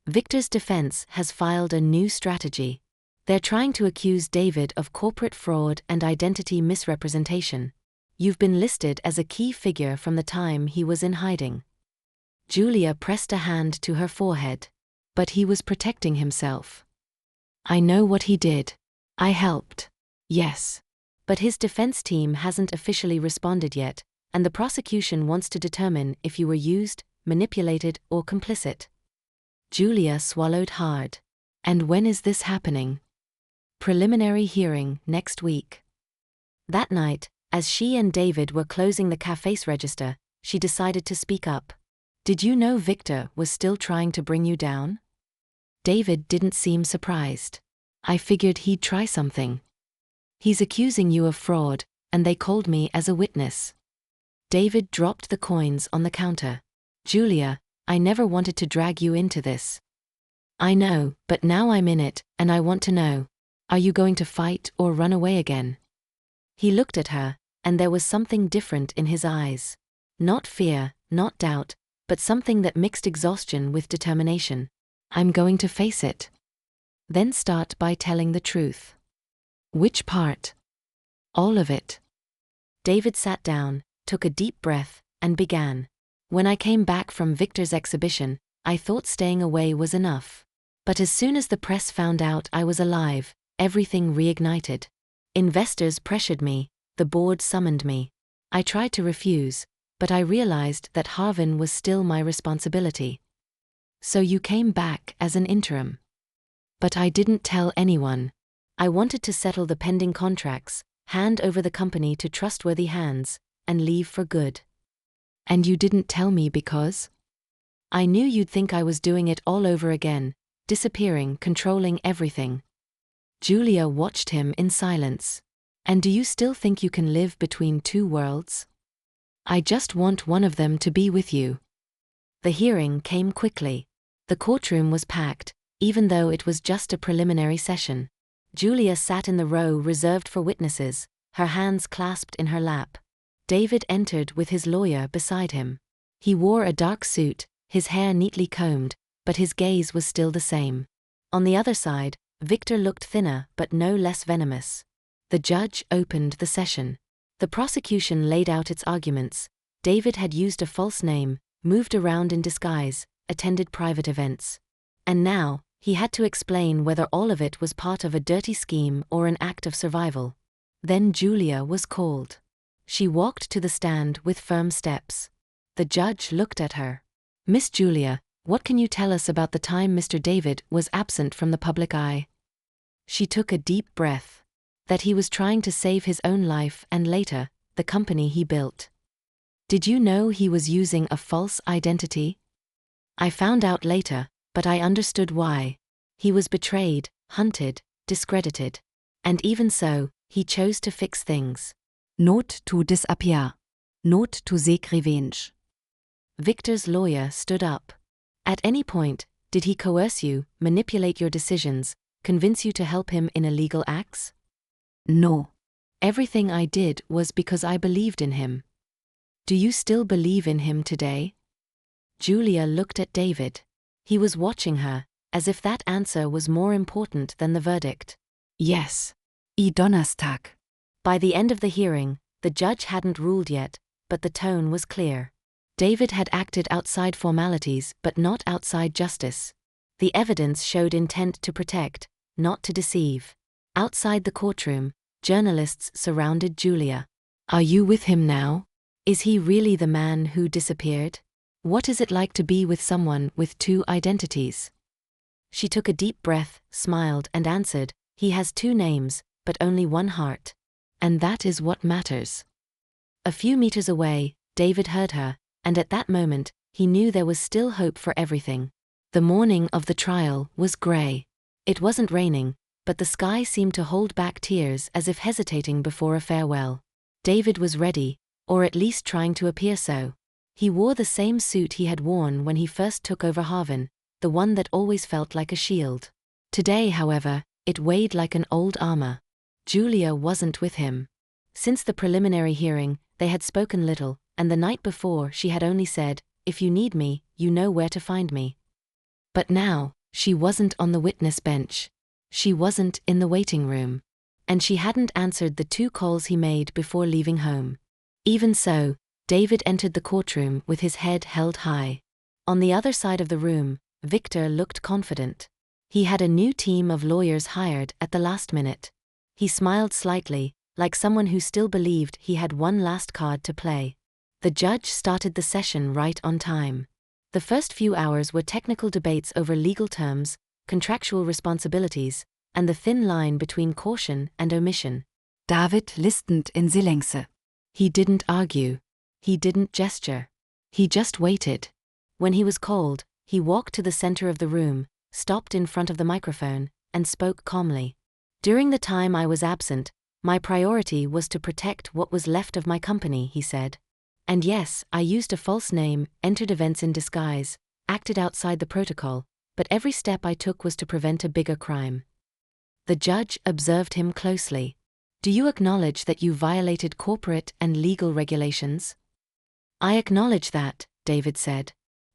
Victor's defense has filed a new strategy. They're trying to accuse David of corporate fraud and identity misrepresentation. You've been listed as a key figure from the time he was in hiding. Julia pressed a hand to her forehead. But he was protecting himself. I know what he did. I helped. Yes. But his defense team hasn't officially responded yet, and the prosecution wants to determine if you were used, manipulated, or complicit. Julia swallowed hard. And when is this happening? Preliminary hearing next week. That night, as she and David were closing the cafe's register, she decided to speak up. Did you know Victor was still trying to bring you down? David didn't seem surprised. I figured he'd try something. He's accusing you of fraud, and they called me as a witness. David dropped the coins on the counter. Julia, I never wanted to drag you into this. I know, but now I'm in it, and I want to know. Are you going to fight or run away again? He looked at her, and there was something different in his eyes. Not fear, not doubt, but something that mixed exhaustion with determination. I'm going to face it. Then start by telling the truth. Which part? All of it. David sat down, took a deep breath, and began. When I came back from Victor's exhibition, I thought staying away was enough. But as soon as the press found out I was alive, everything reignited. Investors pressured me, the board summoned me. I tried to refuse, but I realized that Harvin was still my responsibility. So you came back as an interim. But I didn't tell anyone. I wanted to settle the pending contracts, hand over the company to trustworthy hands, and leave for good. And you didn't tell me because? I knew you'd think I was doing it all over again, disappearing, controlling everything. Julia watched him in silence. And do you still think you can live between 2 worlds? I just want one of them to be with you. The hearing came quickly. The courtroom was packed, even though it was just a preliminary session. Julia sat in the row reserved for witnesses, her hands clasped in her lap. David entered with his lawyer beside him. He wore a dark suit, his hair neatly combed, but his gaze was still the same. On the other side, Victor looked thinner but no less venomous. The judge opened the session. The prosecution laid out its arguments. David had used a false name, moved around in disguise, attended private events. And now, he had to explain whether all of it was part of a dirty scheme or an act of survival. Then Julia was called. She walked to the stand with firm steps. The judge looked at her. "Miss Julia, what can you tell us about the time Mr. David was absent from the public eye?" She took a deep breath. That he was trying to save his own life and later, the company he built. "Did you know he was using a false identity?" "I found out later, but I understood why. He was betrayed, hunted, discredited. And even so, he chose to fix things." Not to disappear. Not to seek revenge. Victor's lawyer stood up. "At any point, did he coerce you, manipulate your decisions, convince you to help him in illegal acts?" No. "Everything I did was because I believed in him." "Do you still believe in him today?" Julia looked at David. He was watching her, as if that answer was more important than the verdict. Yes. I Donnerstag. By the end of the hearing, the judge hadn't ruled yet, but the tone was clear. David had acted outside formalities but not outside justice. The evidence showed intent to protect, not to deceive. Outside the courtroom, journalists surrounded Julia. "Are you with him now? Is he really the man who disappeared? What is it like to be with someone with two identities?" She took a deep breath, smiled, and answered, "He has two names, but only one heart. And that is what matters." A few meters away, David heard her, and at that moment, he knew there was still hope for everything. The morning of the trial was gray. It wasn't raining, but the sky seemed to hold back tears as if hesitating before a farewell. David was ready, or at least trying to appear so. He wore the same suit he had worn when he first took over Harvin, the one that always felt like a shield. Today, however, it weighed like an old armor. Julia wasn't with him. Since the preliminary hearing, they had spoken little, and the night before she had only said, "If you need me, you know where to find me." But now, she wasn't on the witness bench. She wasn't in the waiting room. And she hadn't answered the 2 calls he made before leaving home. Even so, David entered the courtroom with his head held high. On the other side of the room, Victor looked confident. He had a new team of lawyers hired at the last minute. He smiled slightly, like someone who still believed he had one last card to play. The judge started the session right on time. The first few hours were technical debates over legal terms, contractual responsibilities, and the thin line between caution and omission. David listened in Silence. He didn't argue. He didn't gesture. He just waited. When he was called, he walked to the center of the room, stopped in front of the microphone, and spoke calmly. "During the time I was absent, my priority was to protect what was left of my company," he said. "And yes, I used a false name, entered events in disguise, acted outside the protocol, but every step I took was to prevent a bigger crime." The judge observed him closely. "Do you acknowledge that you violated corporate and legal regulations?" "I acknowledge that," David said.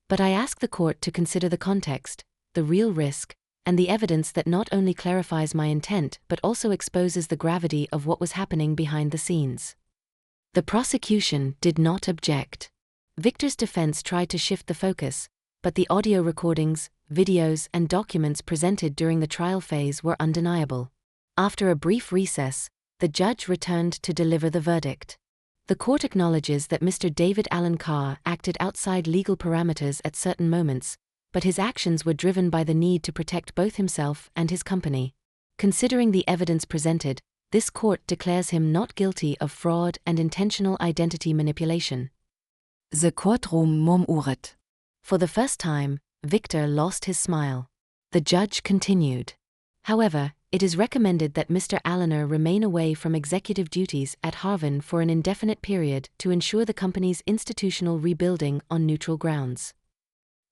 "But I ask the court to consider the context, the real risk, and the evidence that not only clarifies my intent but also exposes the gravity of what was happening behind the scenes." The prosecution did not object. Victor's defense tried to shift the focus, but the audio recordings, videos, and documents presented during the trial phase were undeniable. After a brief recess, the judge returned to deliver the verdict. The court acknowledges that Mr. David Allen Carr acted outside legal parameters at certain moments, but his actions were driven by the need to protect both himself and his company. Considering the evidence presented, this court declares him not guilty of fraud and intentional identity manipulation. The courtroom murmured. For the first time, Victor lost his smile. The judge continued. "However, it is recommended that Mr. Allener remain away from executive duties at Harvin for an indefinite period to ensure the company's institutional rebuilding on neutral grounds."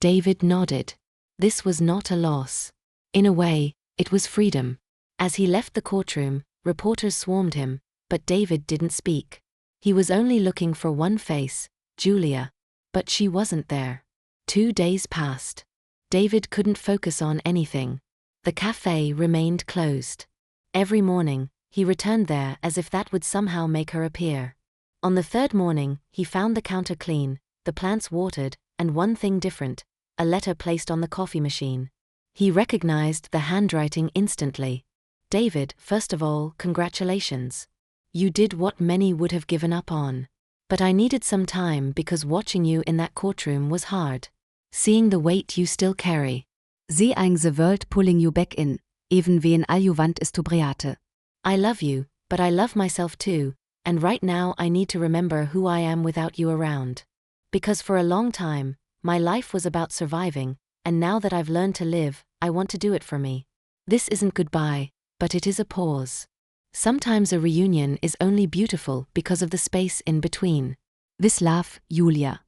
David nodded. This was not a loss. In a way, it was freedom. As he left the courtroom, reporters swarmed him, but David didn't speak. He was only looking for one face, Julia. But she wasn't there. 2 days passed. David couldn't focus on anything. The cafe remained closed. Every morning, he returned there as if that would somehow make her appear. On the 3rd morning, he found the counter clean, the plants watered, and one thing different: a letter placed on the coffee machine. He recognized the handwriting instantly. David, first of all, congratulations. You did what many would have given up on. But I needed some time because watching you in that courtroom was hard. Seeing the weight you still carry. Seeing the world pulling you back in, even when all you want is to breathe. I love you, but I love myself too, and right now I need to remember who I am without you around. Because for a long time, my life was about surviving, and now that I've learned to live, I want to do it for me. This isn't goodbye, but it is a pause. Sometimes a reunion is only beautiful because of the space in between. With love, Julia.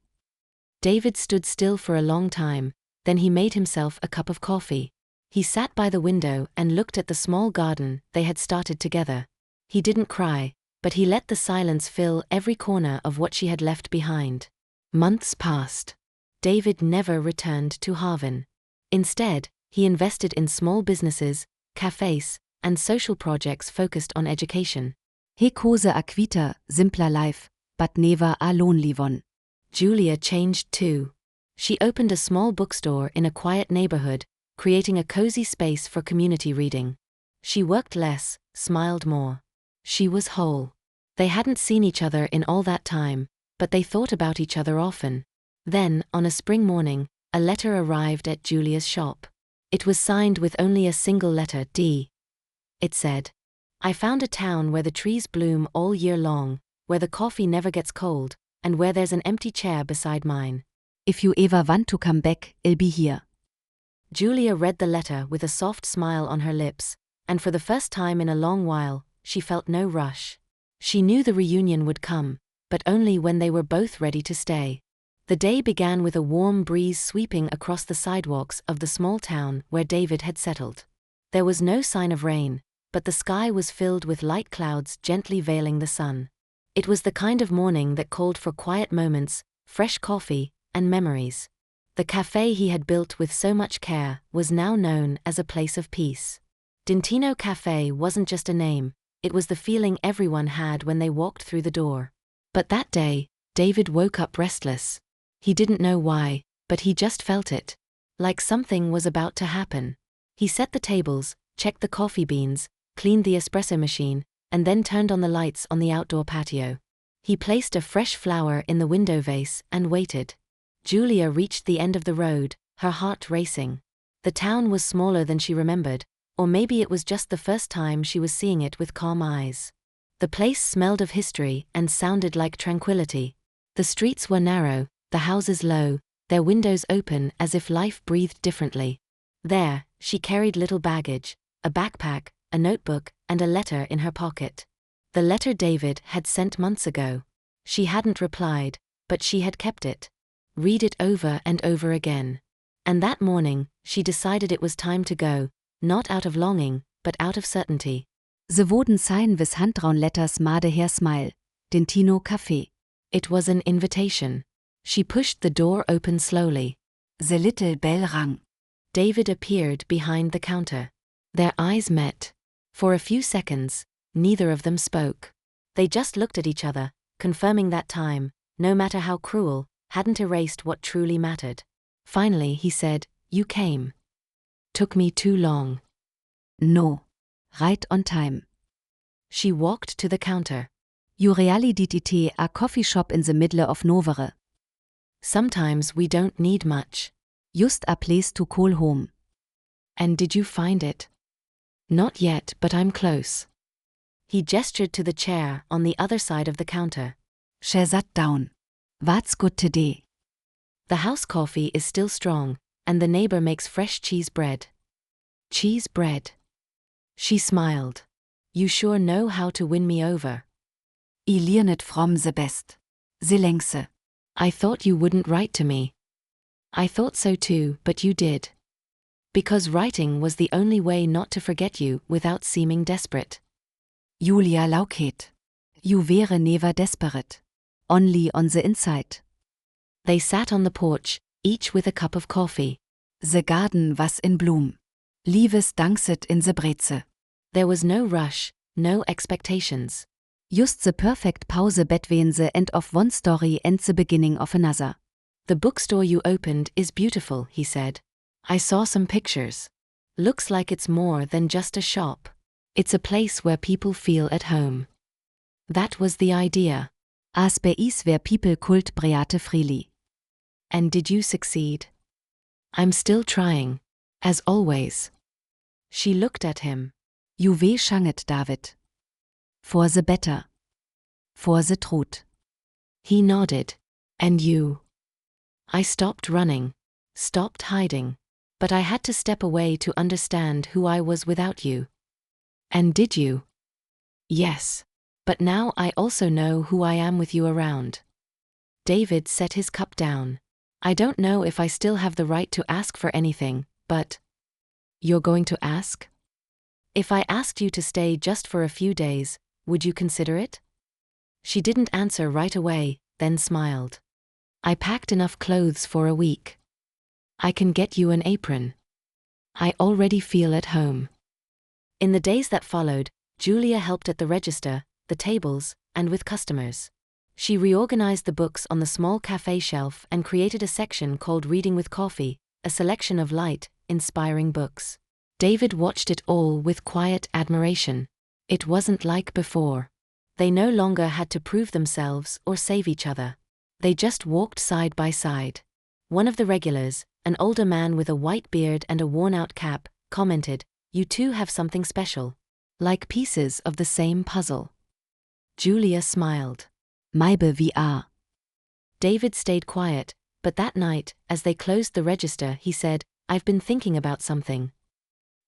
David stood still for a long time, then he made himself a cup of coffee. He sat by the window and looked at the small garden they had started together. He didn't cry, but he let the silence fill every corner of what she had left behind. Months passed. David never returned to Haven. Instead, he invested in small businesses, cafes, and social projects focused on education. He chose a quieter, simpler life, but never a lonely one. Julia changed too. She opened a small bookstore in a quiet neighborhood, creating a cozy space for community reading. She worked less, smiled more. She was whole. They hadn't seen each other in all that time, but they thought about each other often. Then, on a spring morning, a letter arrived at Julia's shop. It was signed with only a single letter, D. It said, I found a town where the trees bloom all year long, where the coffee never gets cold, and where there's an empty chair beside mine. If you ever want to come back, I'll be here. Julia read the letter with a soft smile on her lips, and for the first time in a long while, she felt no rush. She knew the reunion would come, but only when they were both ready to stay. The day began with a warm breeze sweeping across the sidewalks of the small town where David had settled. There was no sign of rain, but the sky was filled with light clouds gently veiling the sun. It was the kind of morning that called for quiet moments, fresh coffee, and memories. The cafe he had built with so much care was now known as a place of peace. Dintino Cafe wasn't just a name, it was the feeling everyone had when they walked through the door. But that day, David woke up restless. He didn't know why, but he just felt it. Like something was about to happen. He set the tables, checked the coffee beans, cleaned the espresso machine, and then turned on the lights on the outdoor patio. He placed a fresh flower in the window vase and waited. Julia reached the end of the road, her heart racing. The town was smaller than she remembered, or maybe it was just the first time she was seeing it with calm eyes. The place smelled of history and sounded like tranquility. The streets were narrow, the houses low, their windows open as if life breathed differently. There, she carried little baggage, a backpack, a notebook, and a letter in her pocket. The letter David had sent months ago. She hadn't replied, but she had kept it. Read it over and over again. And that morning, she decided it was time to go, not out of longing, but out of certainty. The wooden sign with hand-drawn letters made her smile. Dintino Café. It was an invitation. She pushed the door open slowly. The little bell rang. David appeared behind the counter. Their eyes met. For a few seconds, neither of them spoke. They just looked at each other, confirming that time, no matter how cruel, hadn't erased what truly mattered. Finally he said, "You came. Took me too long." No. Right on time. She walked to the counter. You really did it, a coffee shop in the middle of nowhere. Sometimes we don't need much. Just a place to call home. And did you find it? Not yet, but I'm close. He gestured to the chair on the other side of the counter. She sat down. What's good today? The house coffee is still strong, and the neighbor makes fresh cheese bread. Cheese bread. She smiled. You sure know how to win me over. I learn it from the best. The längste. I thought you wouldn't write to me. I thought so too, but you did. Because writing was the only way not to forget you without seeming desperate. Julia lauket. You were never desperate. Only on the inside. They sat on the porch, each with a cup of coffee. The garden was in bloom. Liebes dankset in the Breze. There was no rush, no expectations. Just the perfect pause between the end of one story and the beginning of another. The bookstore you opened is beautiful, he said. I saw some pictures. Looks like it's more than just a shop. It's a place where people feel at home. That was the idea. As beis where people kult breate freely. And did you succeed? I'm still trying. As always. She looked at him. You we shanget, David. For the better. For the truth. He nodded. And you? I stopped running. Stopped hiding. But I had to step away to understand who I was without you. And did you? Yes. But now I also know who I am with you around. David set his cup down. I don't know if I still have the right to ask for anything, but... You're going to ask? If I asked you to stay just for a few days, would you consider it? She didn't answer right away, then smiled. I packed enough clothes for a week. I can get you an apron. I already feel at home. In the days that followed, Julia helped at the register, the tables, and with customers. She reorganized the books on the small cafe shelf and created a section called Reading with Coffee, a selection of light, inspiring books. David watched it all with quiet admiration. It wasn't like before. They no longer had to prove themselves or save each other. They just walked side by side. One of the regulars, an older man with a white beard and a worn-out cap, commented, "You two have something special. Like pieces of the same puzzle." Julia smiled. Maybe we are. David stayed quiet, but that night, as they closed the register, he said, "I've been thinking about something."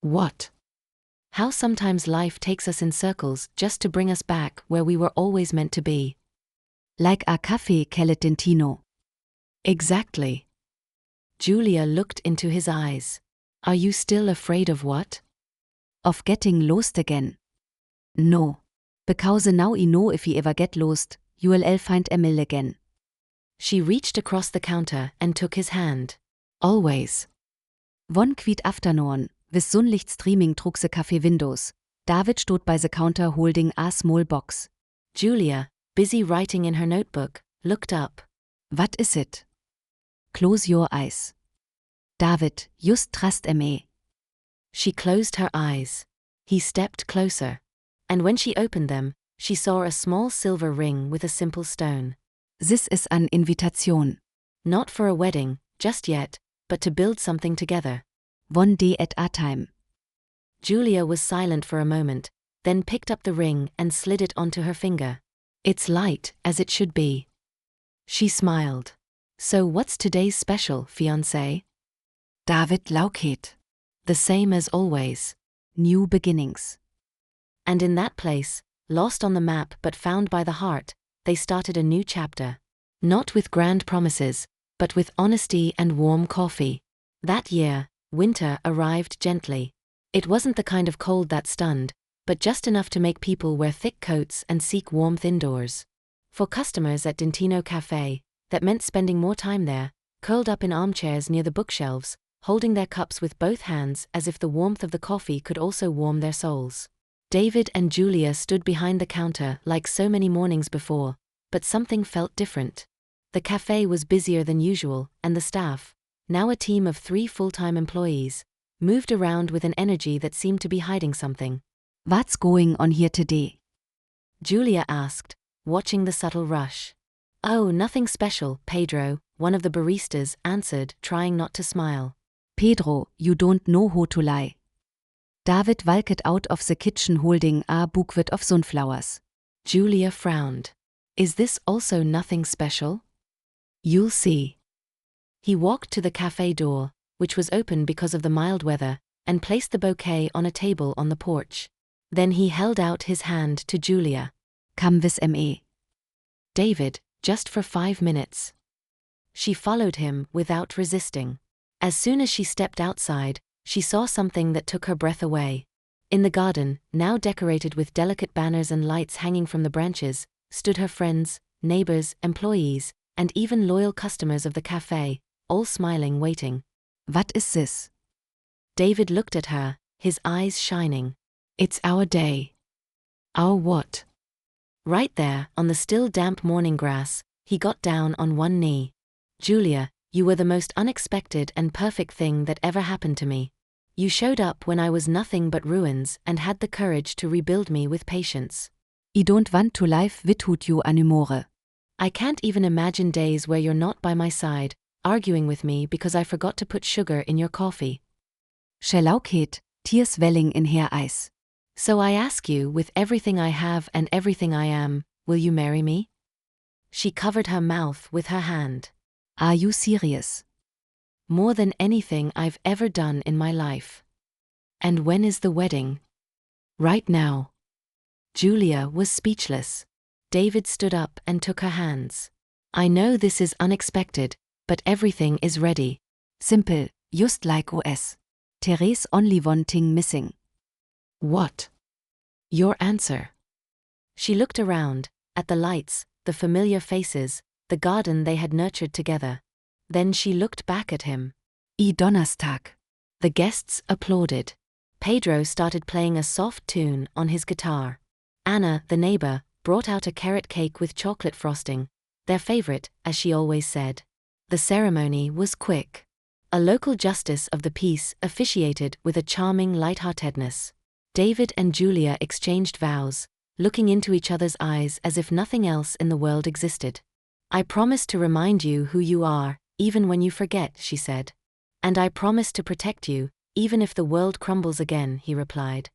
"What?" "How sometimes life takes us in circles just to bring us back where we were always meant to be." Like a cafe kellet dentino. Exactly. Julia looked into his eyes. "Are you still afraid of what?" Of getting lost again. No. Because now I know if we ever get lost, you'll find Emil again. She reached across the counter and took his hand. "Always." One quiet afternoon, with sunlight streaming through the cafe windows, David stood by the counter holding a small box. Julia, busy writing in her notebook, looked up. What is it? Close your eyes. David, just trust me. She closed her eyes. He stepped closer. And when she opened them, she saw a small silver ring with a simple stone. This is an invitation. Not for a wedding, just yet, but to build something together. One day at a time. Julia was silent for a moment, then picked up the ring and slid it onto her finger. "It's light, as it should be." She smiled. "So what's today's special, fiancé?" David lauket. "The same as always." New beginnings. And in that place, lost on the map but found by the heart, they started a new chapter. Not with grand promises, but with honesty and warm coffee. That year, winter arrived gently. It wasn't the kind of cold that stunned, but just enough to make people wear thick coats and seek warmth indoors. For customers at Dentino Café, that meant spending more time there, curled up in armchairs near the bookshelves, holding their cups with both hands as if the warmth of the coffee could also warm their souls. David and Julia stood behind the counter like so many mornings before, but something felt different. The cafe was busier than usual, and the staff, now a team of 3 full-time employees, moved around with an energy that seemed to be hiding something. What's going on here today? Julia asked, watching the subtle rush. "Oh, nothing special, Pedro," one of the baristas answered, trying not to smile. Pedro, you don't know how to lie. David walked out of the kitchen holding a bouquet of sunflowers. Julia frowned. "Is this also nothing special?" "You'll see." He walked to the cafe door, which was open because of the mild weather, and placed the bouquet on a table on the porch. Then he held out his hand to Julia. Come with me. "David, just for 5 minutes." She followed him without resisting. As soon as she stepped outside, she saw something that took her breath away. In the garden, now decorated with delicate banners and lights hanging from the branches, stood her friends, neighbors, employees, and even loyal customers of the cafe, all smiling, waiting. What is this? David looked at her, his eyes shining. It's our day. Our what? Right there, on the still damp morning grass, he got down on one knee. Julia, you were the most unexpected and perfect thing that ever happened to me. You showed up when I was nothing but ruins and had the courage to rebuild me with patience. I don't want to live without you anymore. I can't even imagine days where you're not by my side, arguing with me because I forgot to put sugar in your coffee. Schelauket, tears welling in her eyes. So I ask you, with everything I have and everything I am, will you marry me? She covered her mouth with her hand. Are you serious? More than anything I've ever done in my life. And when is the wedding? Right now. Julia was speechless. David stood up and took her hands. I know this is unexpected, but everything is ready. Simple, just like us. Therese only one thing missing. What? Your answer. She looked around, at the lights, the familiar faces, the garden they had nurtured together. Then she looked back at him. I Donnerstag. The guests applauded. Pedro started playing a soft tune on his guitar. Anna, the neighbor, brought out a carrot cake with chocolate frosting, their favorite, as she always said. The ceremony was quick. A local justice of the peace officiated with a charming lightheartedness. David and Julia exchanged vows, looking into each other's eyes as if nothing else in the world existed. I promise to remind you who you are, even when you forget, she said. And I promise to protect you, even if the world crumbles again, he replied.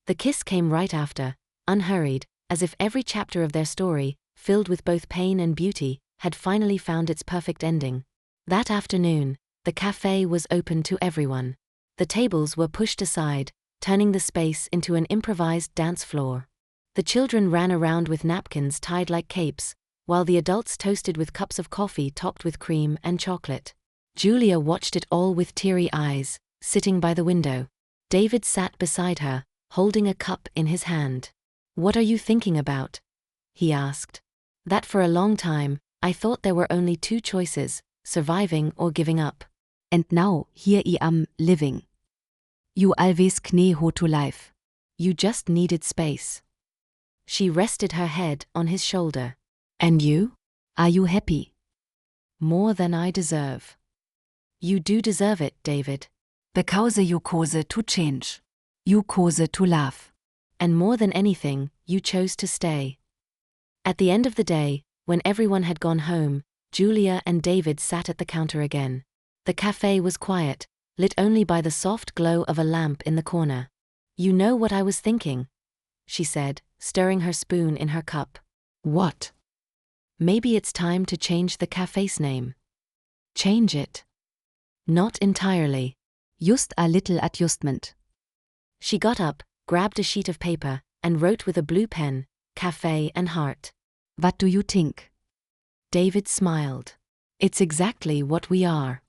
The kiss came right after, unhurried, as if every chapter of their story, filled with both pain and beauty, had finally found its perfect ending. That afternoon, the cafe was open to everyone. The tables were pushed aside, turning the space into an improvised dance floor. The children ran around with napkins tied like capes, while the adults toasted with cups of coffee topped with cream and chocolate. Julia watched it all with teary eyes, sitting by the window. David sat beside her, holding a cup in his hand. What are you thinking about? He asked. That for a long time, I thought there were only two choices, surviving or giving up. And now, here I am, living. You always knew how to live. You just needed space. She rested her head on his shoulder. And you? Are you happy? More than I deserve. You do deserve it, David. Because you chose to change. You chose to laugh. And more than anything, you chose to stay. At the end of the day, when everyone had gone home, Julia and David sat at the counter again. The cafe was quiet, lit only by the soft glow of a lamp in the corner. You know what I was thinking? She said, stirring her spoon in her cup. What? Maybe it's time to change the cafe's name. Change it. Not entirely. Just a little adjustment. She got up, grabbed a sheet of paper, and wrote with a blue pen, Cafe and Heart. What do you think? David smiled. It's exactly what we are.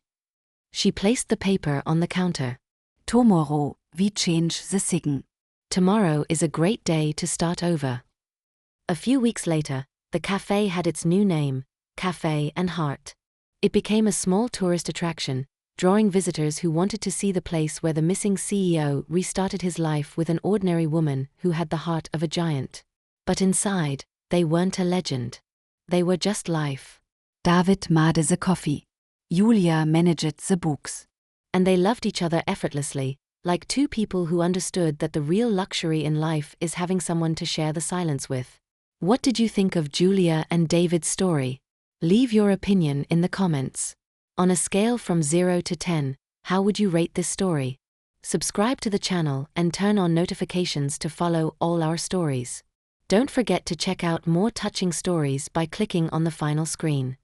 She placed the paper on the counter. Tomorrow, we change the sign. Tomorrow is a great day to start over. A few weeks later, the cafe had its new name, Cafe and Heart. It became a small tourist attraction, drawing visitors who wanted to see the place where the missing CEO restarted his life with an ordinary woman who had the heart of a giant. But inside, they weren't a legend. They were just life. David made the coffee. Julia managed the books. And they loved each other effortlessly, like two people who understood that the real luxury in life is having someone to share the silence with. What did you think of Julia and David's story? Leave your opinion in the comments. On a scale from 0 to 10, how would you rate this story? Subscribe to the channel and turn on notifications to follow all our stories. Don't forget to check out more touching stories by clicking on the final screen.